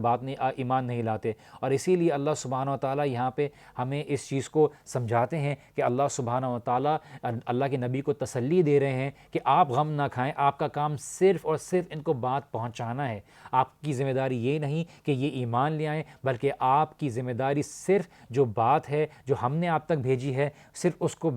ایمان نہیں لاتے۔ اور اسی لیے اللہ سبحانہ و تعالیٰ یہاں پہ ہمیں اس چیز کو سمجھاتے ہیں کہ اللہ سبحانہ و تعالیٰ اللہ کے نبی کو تسلی دے رہے ہیں کہ آپ غم نہ کھائیں، آپ کا کام صرف اور صرف ان کو بات پہنچانا ہے، آپ کی ذمہ داری یہ نہیں کہ یہ ایمان لے آئیں، بلکہ آپ کی ذمہ داری صرف جو بات ہے جو ہم نے آپ تک بھیجی ہے صرف اس کو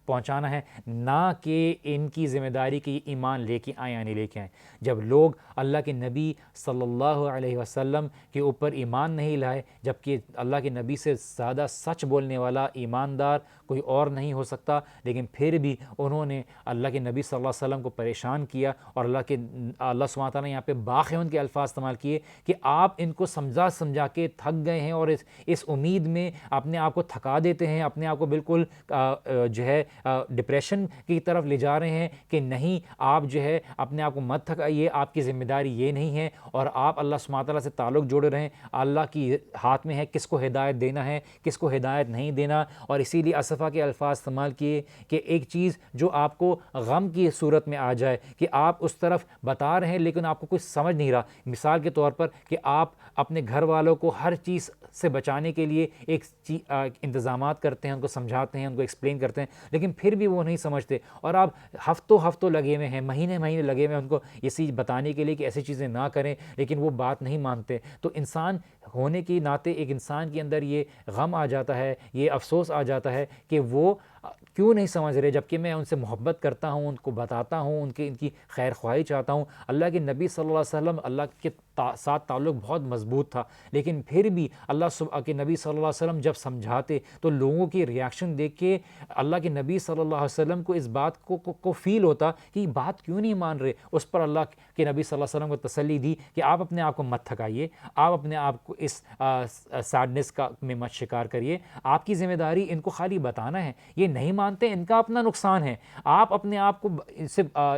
پہنچانا ہے، نہ کہ ان کی ذمہ داری کہ یہ ایمان لے کے آئیں یا نہیں لے کے آئیں۔ جب لوگ اللہ کے نبی صلی اللہ علیہ وسلم کے اوپر ایمان نہیں لائے، جبکہ اللہ کے نبی سے زیادہ سچ بولنے والا ایماندار کوئی اور نہیں ہو سکتا، لیکن پھر بھی انہوں نے اللہ کے نبی صلی اللہ علیہ وسلم کو پریشان کیا، اور اللہ سبحانہ تعالیٰ نے یہاں پہ باخعن کے الفاظ استعمال کیے کہ آپ ان کو سمجھا کے تھک گئے ہیں، اور اس امید میں اپنے آپ کو تھکا دیتے ہیں، اپنے آپ کو بالکل جو ہے ڈپریشن کی طرف لے جا رہے ہیں کہ نہیں، آپ جو ہے اپنے آپ کو مت تھکائیے، آپ کی ذمہ داری یہ نہیں ہے، اور آپ اللہ سبحانہ تعالیٰ سے تعلق جوڑے رہیں، اللہ کی ہاتھ میں ہے کس کو ہدایت دینا ہے، کس کو ہدایت نہیں دینا۔ اور اسی لیے اسفا کے الفاظ استعمال کیے کہ ایک چیز جو آپ کو غم کی صورت میں آ جائے کہ آپ اس طرف بتا رہے ہیں لیکن آپ کو کچھ سمجھ نہیں رہا، مثال کے طور پر کہ آپ اپنے گھر والوں کو ہر چیز سے بچانے کے لیے ایک انتظامات کرتے ہیں، ان کو سمجھاتے ہیں، ان کو ایکسپلین کرتے ہیں، لیکن پھر بھی وہ نہیں سمجھتے، اور آپ ہفتوں لگے ہوئے ہیں، مہینے لگے ہوئے ہیں ان کو یہ چیز بتانے کے لیے کہ ایسی چیزیں نہ کریں، لیکن وہ بات نہیں مانتے۔ تو انسان ہونے کے ناطے ایک انسان کے اندر یہ غم آ جاتا ہے، یہ افسوس آ جاتا ہے کہ وہ کیوں نہیں سمجھ رہے، جبکہ میں ان سے محبت کرتا ہوں، ان کو بتاتا ہوں، ان کی خیر خواہی چاہتا ہوں۔ اللہ کے نبی صلی اللہ علیہ وسلم اللہ کے ساتھ تعلق بہت مضبوط تھا، لیکن پھر بھی اللہ کے نبی صلی اللہ علیہ وسلم جب سمجھاتے تو لوگوں کی ریاکشن دیکھ کے اللہ کے نبی صلی اللہ علیہ وسلم کو اس بات کو فیل ہوتا کہ یہ بات کیوں نہیں مان رہے۔ اس پر اللہ کے نبی صلی اللہ علیہ وسلم کو تسلی دی کہ آپ اپنے آپ کو مت تھکائیے، آپ اپنے آپ کو اس سیڈنس میں مت شکار کریے، آپ کی ذمہ داری ان کو خالی بتانا ہے، یہ نہیں مانتے ان کا اپنا نقصان ہے، آپ اپنے آپ کو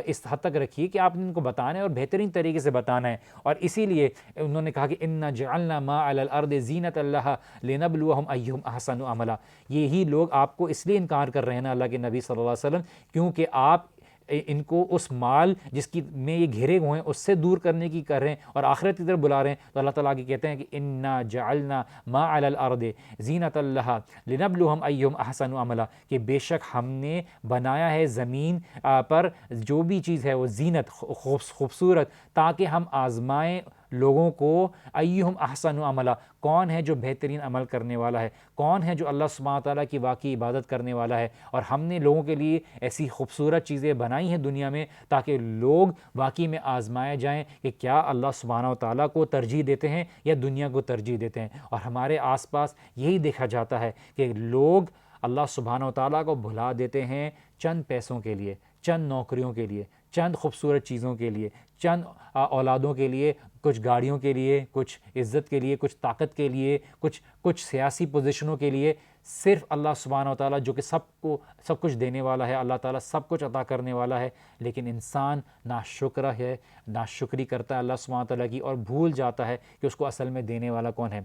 اس حد تک رکھیے کہ آپ نے ان کو بتانا ہے اور بہترین طریقے سے بتانا ہے۔ اور اسی لیے انہوں نے کہا کہ اِنَّا جَعَلْنَا مَا عَلَى الْأَرْضِ زِينَةً لَهَا لِنَبْلُوَهُمْ أَيُّهُمْ أَحْسَنُ عَمَلًا۔ یہی لوگ آپ کو اس لیے انکار کر رہے ہیں نا اللہ کے نبی صلی اللہ علیہ وسلم، کیونکہ آپ ان کو اس مال جس کی میں یہ گھرے ہوئے ہیں اس سے دور کرنے کی کر رہے ہیں اور آخرت کی طرف بلا رہے ہیں۔ تو اللہ تعالیٰ آگے کہتے ہیں کہ اِنَّا جَعَلْنَا مَا عَلَى الْأَرْضِ زِينَةً لَهَا لِنَبْلُوهُمْ أَيُّهُمْ أَحْسَنُ عَمَلًا، کہ بے شک ہم نے بنایا ہے زمین پر جو بھی چیز ہے وہ زینت خوبصورت، تاکہ ہم آزمائیں لوگوں کو ایہم احسن عملا، کون ہے جو بہترین عمل کرنے والا ہے، کون ہے جو اللہ سبحانہ تعالیٰ کی واقعی عبادت کرنے والا ہے۔ اور ہم نے لوگوں کے لیے ایسی خوبصورت چیزیں بنائی ہیں دنیا میں تاکہ لوگ واقعی میں آزمائے جائیں کہ کیا اللہ سبحانہ تعالیٰ کو ترجیح دیتے ہیں یا دنیا کو ترجیح دیتے ہیں۔ اور ہمارے آس پاس یہی دیکھا جاتا ہے کہ لوگ اللہ سبحانہ تعالیٰ کو بھلا دیتے ہیں چند پیسوں کے لیے، چند نوکریوں کے لیے، چند خوبصورت چیزوں کے لیے، چند اولادوں کے لیے، کچھ گاڑیوں کے لیے، کچھ عزت کے لیے، کچھ طاقت کے لیے، کچھ سیاسی پوزیشنوں کے لیے۔ صرف اللہ سبحانہ و تعالیٰ جو کہ سب کچھ دینے والا ہے، اللہ تعالیٰ سب کچھ عطا کرنے والا ہے، لیکن انسان ناشکر ہے، ناشکری کرتا ہے اللہ سبحانہ و تعالیٰ کی اور بھول جاتا ہے کہ اس کو اصل میں دینے والا کون ہے۔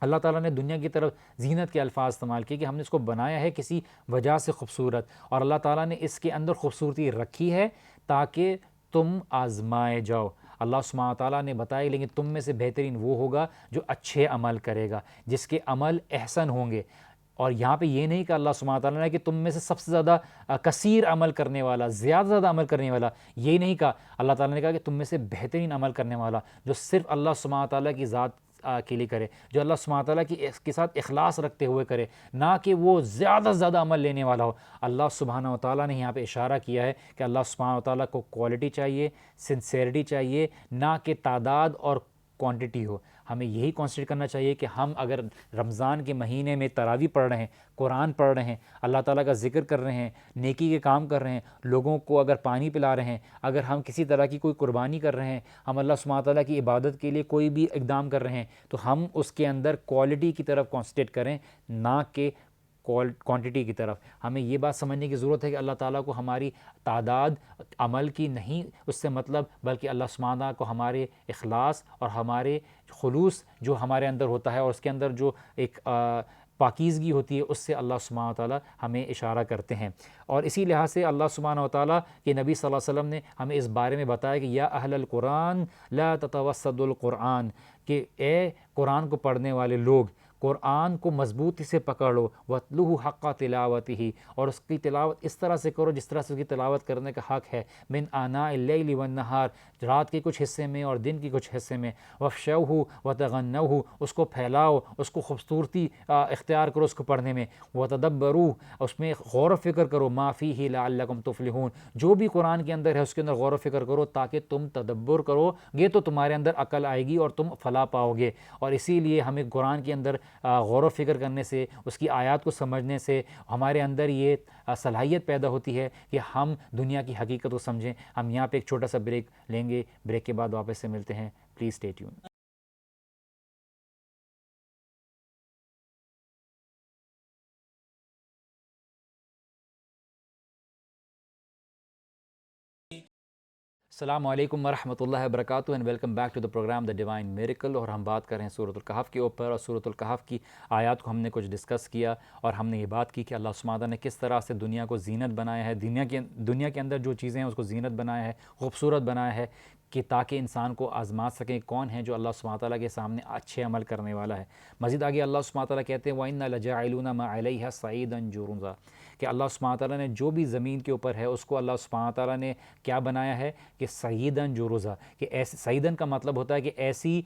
اللہ تعالیٰ نے دنیا کی طرف زینت کے الفاظ استعمال کیے کہ ہم نے اس کو بنایا ہے کسی وجہ سے خوبصورت، اور اللہ تعالیٰ نے اس کے اندر خوبصورتی رکھی ہے تاکہ تم آزمائے جاؤ۔ اللہ سبحانہ تعالیٰ نے بتایا لیکن تم میں سے بہترین وہ ہوگا جو اچھے عمل کرے گا، جس کے عمل احسن ہوں گے۔ اور یہاں پہ یہ نہیں کہ اللہ سبحانہ تعالیٰ نے کہ تم میں سے سب سے زیادہ کثیر عمل کرنے والا، زیادہ عمل کرنے والا، یہ نہیں کہا۔ اللہ تعالیٰ نے کہا کہ تم میں سے بہترین عمل کرنے والا جو صرف اللہ سبحانہ تعالیٰ کی ذات کے لیے کرے، جو اللہ سبحانہ تعالیٰ کے ساتھ اخلاص رکھتے ہوئے کرے، نہ کہ وہ زیادہ عمل لینے والا ہو۔ اللہ سبحانہ تعالیٰ نے یہاں پہ اشارہ کیا ہے کہ اللہ سبحانہ تعالیٰ کو کوالٹی چاہیے، سنسیئرٹی چاہیے، نہ کہ تعداد اور کوانٹٹی ہو۔ ہمیں یہی کانسیڈر کرنا چاہیے کہ ہم اگر رمضان کے مہینے میں تراویح پڑھ رہے ہیں، قرآن پڑھ رہے ہیں، اللہ تعالیٰ کا ذکر کر رہے ہیں، نیکی کے کام کر رہے ہیں، لوگوں کو اگر پانی پلا رہے ہیں، اگر ہم کسی طرح کی کوئی قربانی کر رہے ہیں، ہم اللہ سبحانہ تعالیٰ کی عبادت کے لیے کوئی بھی اقدام کر رہے ہیں، تو ہم اس کے اندر کوالٹی کی طرف کانسنٹریٹ کریں، نہ کہ کوانٹٹی کی طرف۔ ہمیں یہ بات سمجھنے کی ضرورت ہے کہ اللہ تعالیٰ کو ہماری تعداد عمل کی نہیں اس سے مطلب، بلکہ اللہ سبحانہ کو ہمارے اخلاص اور ہمارے خلوص جو ہمارے اندر ہوتا ہے اور اس کے اندر جو ایک پاکیزگی ہوتی ہے، اس سے اللہ سبحانہ تعالیٰ ہمیں اشارہ کرتے ہیں۔ اور اسی لحاظ سے اللہ سبحانہ تعالیٰ کے نبی صلی اللہ علیہ وسلم نے ہمیں اس بارے میں بتایا کہ یا اہل القرآن لا تتوسدوا القرآن، کہ اے قرآن کو پڑھنے والے لوگ، قرآن کو مضبوطی سے پکڑ لو، وَاتْلُوهُ حَقَّ تِلَاوَتِهِ، اور اس کی تلاوت اس طرح سے کرو جس طرح سے اس کی تلاوت کرنے کا حق ہے، مِنْ آنَاءِ اللَّيْلِ وَالنَّهَارِ، رات کے کچھ حصے میں اور دن کے کچھ حصے میں، وَافْشَوْهُ وَتَغَنَّوْهُ، اس کو پھیلاؤ، اس کو خوبصورتی اختیار کرو اس کو پڑھنے میں، وَتَدَبَّرُوا، اس میں غور و فکر کرو، مَا فِيهِ لَعَلَّكُمْ تُفْلِحُونَ، جو بھی قرآن کے اندر ہے اس کے اندر غور و فکر کرو تاکہ تم تدبر کرو گے تو تمہارے اندر عقل آئے گی اور تم فلاح پاؤ گے۔ اور اسی لیے ہمیں قرآن کے اندر غور و فکر کرنے سے، اس کی آیات کو سمجھنے سے ہمارے اندر یہ صلاحیت پیدا ہوتی ہے کہ ہم دنیا کی حقیقت کو سمجھیں۔ ہم یہاں پہ ایک چھوٹا سا بریک لیں گے، بریک کے بعد واپس سے ملتے ہیں، پلیز اسٹے ٹیون۔ السلام علیکم ورحمۃ اللہ وبرکاتہ and welcome back to the program the divine miracle. اور ہم بات کر رہے ہیں سورۃ الکہف کے اوپر، اور سورۃ الکہف کی آیات کو ہم نے کچھ ڈسکس کیا، اور ہم نے یہ بات کی کہ اللہ سبحانہ تعالیٰ نے کس طرح سے دنیا کو زینت بنایا ہے، دنیا کے اندر جو چیزیں ہیں اس کو زینت بنایا ہے، خوبصورت بنایا ہے، کہ تاکہ انسان کو آزما سکیں کون ہے جو اللہ سبحانہ تعالیٰ کے سامنے اچھے عمل کرنے والا ہے۔ مزید آگے اللہ سبحانہ تعالیٰ کہتے ہیں وَإِنَّا لَجَاعِلُونَ مَا عَلَيْهَا صَعِيدًا جُرُزًا، کہ اللہ سبحانہ تعالیٰ نے جو بھی زمین کے اوپر ہے اس کو اللہ سبحانہ تعالیٰ نے کیا بنایا ہے کہ صعیداً جرزا، کہ ایسے صعیداً کا مطلب ہوتا ہے کہ ایسی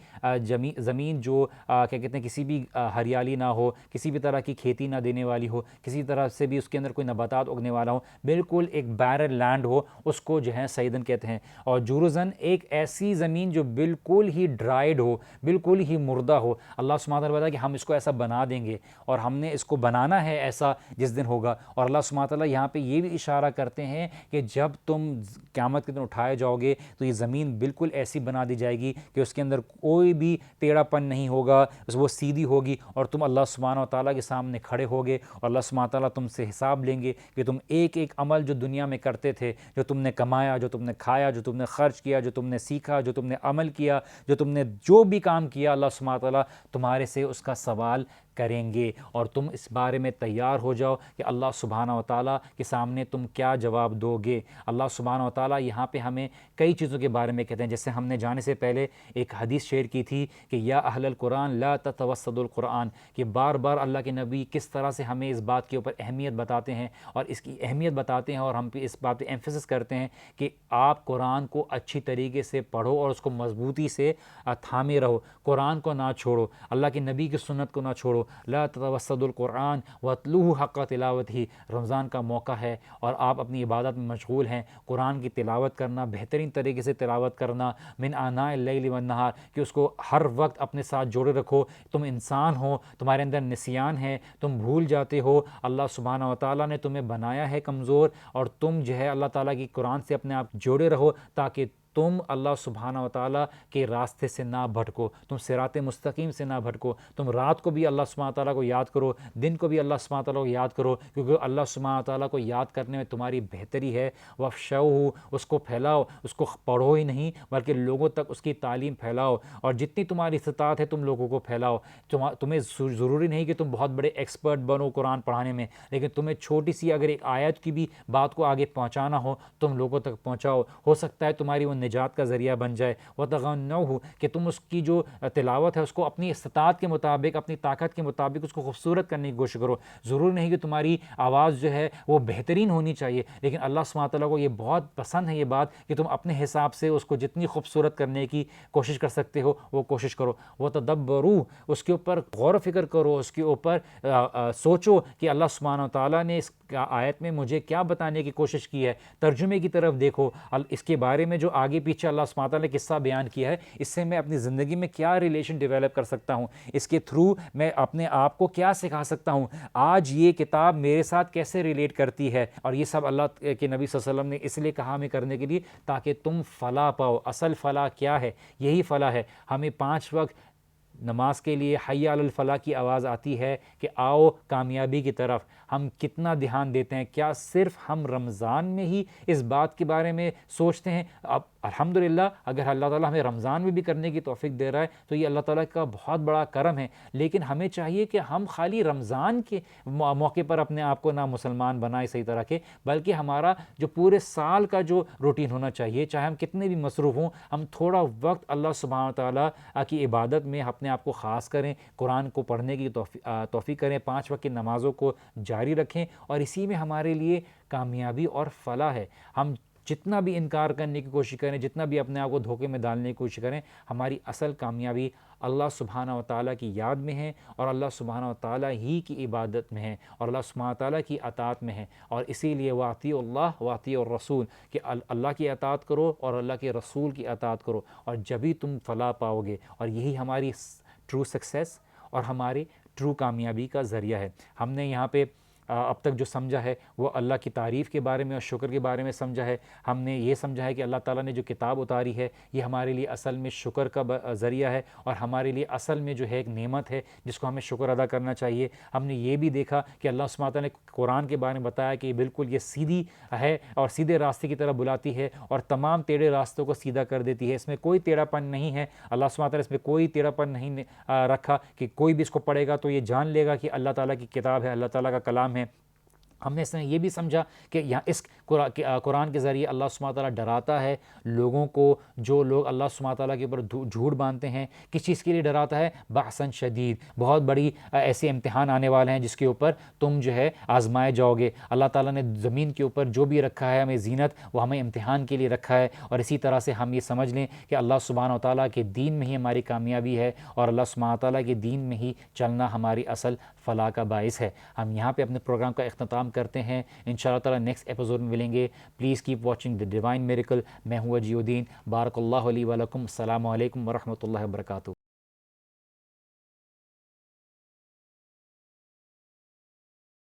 زمین جو کیا کہتے ہیں کسی بھی ہریالی نہ ہو، کسی بھی طرح کی کھیتی نہ دینے والی ہو، کسی طرح سے بھی اس کے اندر کوئی نباتات اگنے والا ہو، بالکل ایک بیرن لینڈ ہو، اس کو جو ہے صعیداً کہتے ہیں۔ اور جرزاً ایک ایسی زمین جو بالکل ہی ڈرائیڈ ہو، بالکل ہی مردہ ہو، اللہ سبحانہ تعالیٰ بتا کہ ہم اس کو ایسا بنا دیں گے، اور ہم نے اس کو بنانا ہے ایسا جس دن ہوگا۔ اور اللہ سبحانہ تعالیٰ یہاں پہ یہ بھی اشارہ کرتے ہیں کہ جب تم قیامت کے دن اٹھائے جاؤ گے تو یہ زمین بالکل ایسی بنا دی جائے گی کہ اس کے اندر کوئی بھی ٹیڑھا پن نہیں ہوگا، وہ سیدھی ہوگی، اور تم اللہ سبحانہ تعالیٰ کے سامنے کھڑے ہوگے اور اللہ سبحانہ تعالیٰ تم سے حساب لیں گے کہ تم ایک ایک عمل جو دنیا میں کرتے تھے، جو تم نے کمایا، جو تم نے کھایا، جو تم نے خرچ کیا، جو تم نے سیکھا، جو تم نے عمل کیا، جو تم نے جو بھی کام کیا، اللہ سبحانہ تعالیٰ تمہارے سے اس کا سوال کریں گے، اور تم اس بارے میں تیار ہو جاؤ کہ اللہ سبحانہ وتعالیٰ کے سامنے تم کیا جواب دو گے۔ اللہ سبحانہ وتعالیٰ یہاں پہ ہمیں کئی چیزوں کے بارے میں کہتے ہیں، جیسے ہم نے جانے سے پہلے ایک حدیث شیئر کی تھی کہ یا اہل القرآن لا تتوسدوا القرآن، کہ بار بار اللہ کے نبی کس طرح سے ہمیں اس بات کے اوپر اہمیت بتاتے ہیں اور اس کی اہمیت بتاتے ہیں، اور ہم پہ اس بات پہ ایمفیسس کرتے ہیں کہ آپ قرآن کو اچھی طریقے سے پڑھو اور اس کو مضبوطی سے تھامے رہو، قرآن کو نہ چھوڑو، اللہ کے نبی کی سنت کو نہ چھوڑو۔ لا تتوسدوا القرآن واتلوہ حق تلاوتہ، رمضان کا موقع ہے اور آپ اپنی عبادت میں مشغول ہیں، قرآن کی تلاوت کرنا، بہترین طریقے سے تلاوت کرنا، من آناء اللیل والنہار، کہ اس کو ہر وقت اپنے ساتھ جوڑے رکھو۔ تم انسان ہو، تمہارے اندر نسیان ہے، تم بھول جاتے ہو، اللہ سبحانہ وتعالیٰ نے تمہیں بنایا ہے کمزور، اور تم جو ہے اللہ تعالیٰ کی قرآن سے اپنے آپ جوڑے رہو تاکہ تم اللہ سبحانہ وتعالیٰ کے راستے سے نہ بھٹکو، تم صراط مستقیم سے نہ بھٹکو۔ تم رات کو بھی اللہ سبحانہ تعالیٰ کو یاد کرو، دن کو بھی اللہ سبحانہ تعالیٰ کو یاد کرو، کیونکہ اللہ سبحانہ تعالیٰ کو یاد کرنے میں تمہاری بہتری ہے۔ وافشوہ، اس کو پھیلاؤ، اس کو پڑھو ہی نہیں بلکہ لوگوں تک اس کی تعلیم پھیلاؤ، اور جتنی تمہاری استطاعت ہے تم لوگوں کو پھیلاؤ۔ تمہیں ضروری نہیں کہ تم بہت بڑے ایکسپرٹ بنو قرآن پڑھانے میں، لیکن تمہیں چھوٹی سی اگر ایک آیت کی بھی بات کو آگے پہنچانا ہو تم لوگوں تک پہنچاؤ، ہو سکتا ہے تمہاری وہ نجات کا ذریعہ بن جائے۔ وَتَغَنَّوْهُ، کہ تم اس کی جو تلاوت ہے اس کو اپنی استطاعت کے مطابق، اپنی طاقت کے مطابق اس کو خوبصورت کرنے کی کوشش کرو۔ ضرور نہیں کہ تمہاری آواز جو ہے وہ بہترین ہونی چاہیے، لیکن اللہ سبحانہ تعالیٰ کو یہ بہت پسند ہے یہ بات کہ تم اپنے حساب سے اس کو جتنی خوبصورت کرنے کی کوشش کر سکتے ہو وہ کوشش کرو۔ وَتَدَبَّرُوا، اس کے اوپر غور و فکر کرو، اس کے اوپر سوچو کہ اللہ سبحانہ تعالیٰ نے اس آیت میں مجھے کیا بتانے کی کوشش کی ہے، ترجمے کی طرف دیکھو، اس کے بارے میں جو آگے پیچھے اللہ سبحانہ تعالیٰ نے قصہ بیان کیا ہے، اس سے میں اپنی زندگی میں کیا ریلیشن ڈیولپ کر سکتا ہوں، اس کے تھرو میں اپنے آپ کو کیا سکھا سکتا ہوں، آج یہ کتاب میرے ساتھ کیسے ریلیٹ کرتی ہے۔ اور یہ سب اللہ کے نبی صلی اللہ علیہ وسلم نے اس لیے کہا ہمیں کرنے کے لیے تاکہ تم فلاح پاؤ۔ اصل فلاح کیا ہے؟ یہی فلاح ہے۔ ہمیں 5 وقت نماز کے لیے حی علی الفلاح کی آواز آتی ہے کہ آؤ کامیابی کی طرف، ہم کتنا دھیان دیتے ہیں؟ کیا صرف ہم رمضان میں ہی اس بات کے بارے میں سوچتے ہیں؟ اب الحمدللہ اگر اللہ تعالیٰ ہمیں رمضان میں بھی کرنے کی توفیق دے رہا ہے تو یہ اللہ تعالیٰ کا بہت بڑا کرم ہے، لیکن ہمیں چاہیے کہ ہم خالی رمضان کے موقع پر اپنے آپ کو نہ مسلمان بنائیں صحیح طرح کے، بلکہ ہمارا جو پورے سال کا جو روٹین ہونا چاہیے، چاہے ہم کتنے بھی مصروف ہوں، ہم تھوڑا وقت اللہ سبحانہ تعالیٰ کی عبادت میں اپنے آپ کو خاص کریں، قرآن کو پڑھنے کی توفیق کریں، 5 وقت کی نمازوں کو جاری رکھیں، اور اسی میں ہمارے لیے کامیابی اور فلاح ہے۔ ہم جتنا بھی انکار کرنے کی کوشش کریں، جتنا بھی اپنے آپ کو دھوکے میں ڈالنے کی کوشش کریں، ہماری اصل کامیابی اللہ سبحانہ وتعالیٰ کی یاد میں ہے، اور اللہ سبحانہ وتعالیٰ ہی کی عبادت میں ہے، اور اللہ سبحانہ تعالیٰ کی اطاعت میں ہے۔ اور اسی لیے وَأَطِیعُوا اللَّهَ وَأَطِیعُوا الرَّسُولَ، کہ اللہ کی اطاعت کرو اور اللہ کے رسول کی اطاعت کرو، اور جبھی تم فلاح پاؤ گے، اور یہی ہماری ٹرو سکسیس اور ہماری ٹرو کامیابی کا ذریعہ ہے۔ ہم نے یہاں پہ اب تک جو سمجھا ہے وہ اللہ کی تعریف کے بارے میں اور شکر کے بارے میں سمجھا ہے۔ ہم نے یہ سمجھا ہے کہ اللہ تعالیٰ نے جو کتاب اتاری ہے یہ ہمارے لیے اصل میں شکر کا ذریعہ ہے، اور ہمارے لیے اصل میں جو ہے ایک نعمت ہے جس کو ہمیں شکر ادا کرنا چاہیے۔ ہم نے یہ بھی دیکھا کہ اللہ سبحانہ تعالیٰ نے قرآن کے بارے میں بتایا کہ بالکل یہ سیدھی ہے اور سیدھے راستے کی طرف بلاتی ہے اور تمام ٹیڑھے راستوں کو سیدھا کر دیتی ہے، اس میں کوئی ٹیڑھا پن نہیں ہے۔ اللہ سبحانہ تعالیٰ اس میں کوئی ٹیڑھا پن نہیں رکھا کہ کوئی بھی اس کو پڑھے گا تو یہ جان لے گا کہ اللہ تعالیٰ کی کتاب ہے، اللہ تعالیٰ کا کلام ہے۔ ہم نے اس نے یہ بھی سمجھا کہ یہاں اس قرآن کے ذریعے اللہ سبحانہ تعالیٰ ڈراتا ہے لوگوں کو، جو لوگ اللہ سبحانہ تعالیٰ کے اوپر جھوٹ باندھتے ہیں. کس چیز کے لیے ڈراتا ہے؟ بحثاً شدید، بہت بڑی ایسے امتحان آنے والے ہیں جس کے اوپر تم جو ہے آزمائے جاؤ گے. اللہ تعالیٰ نے زمین کے اوپر جو بھی رکھا ہے ہمیں زینت، وہ ہمیں امتحان کے لیے رکھا ہے. اور اسی طرح سے ہم یہ سمجھ لیں کہ اللہ سبحانہ تعالیٰ کے دین میں ہی ہماری کامیابی ہے، اور اللہ سبحانہ تعالیٰ کے دین میں ہی چلنا ہماری اصل فلاح کا باعث ہے. ہم یہاں پہ اپنے پروگرام کا اختتام کرتے ہیں. انشاءاللہ تعالیٰ نیکسٹ ایپیسوڈ میں ملیں گے. Please keep watching the divine miracle. میں ہوں وجیہ الدین. بارک اللہ علی ولکم. السلام علیکم ورحمۃ اللہ وبرکاتہ.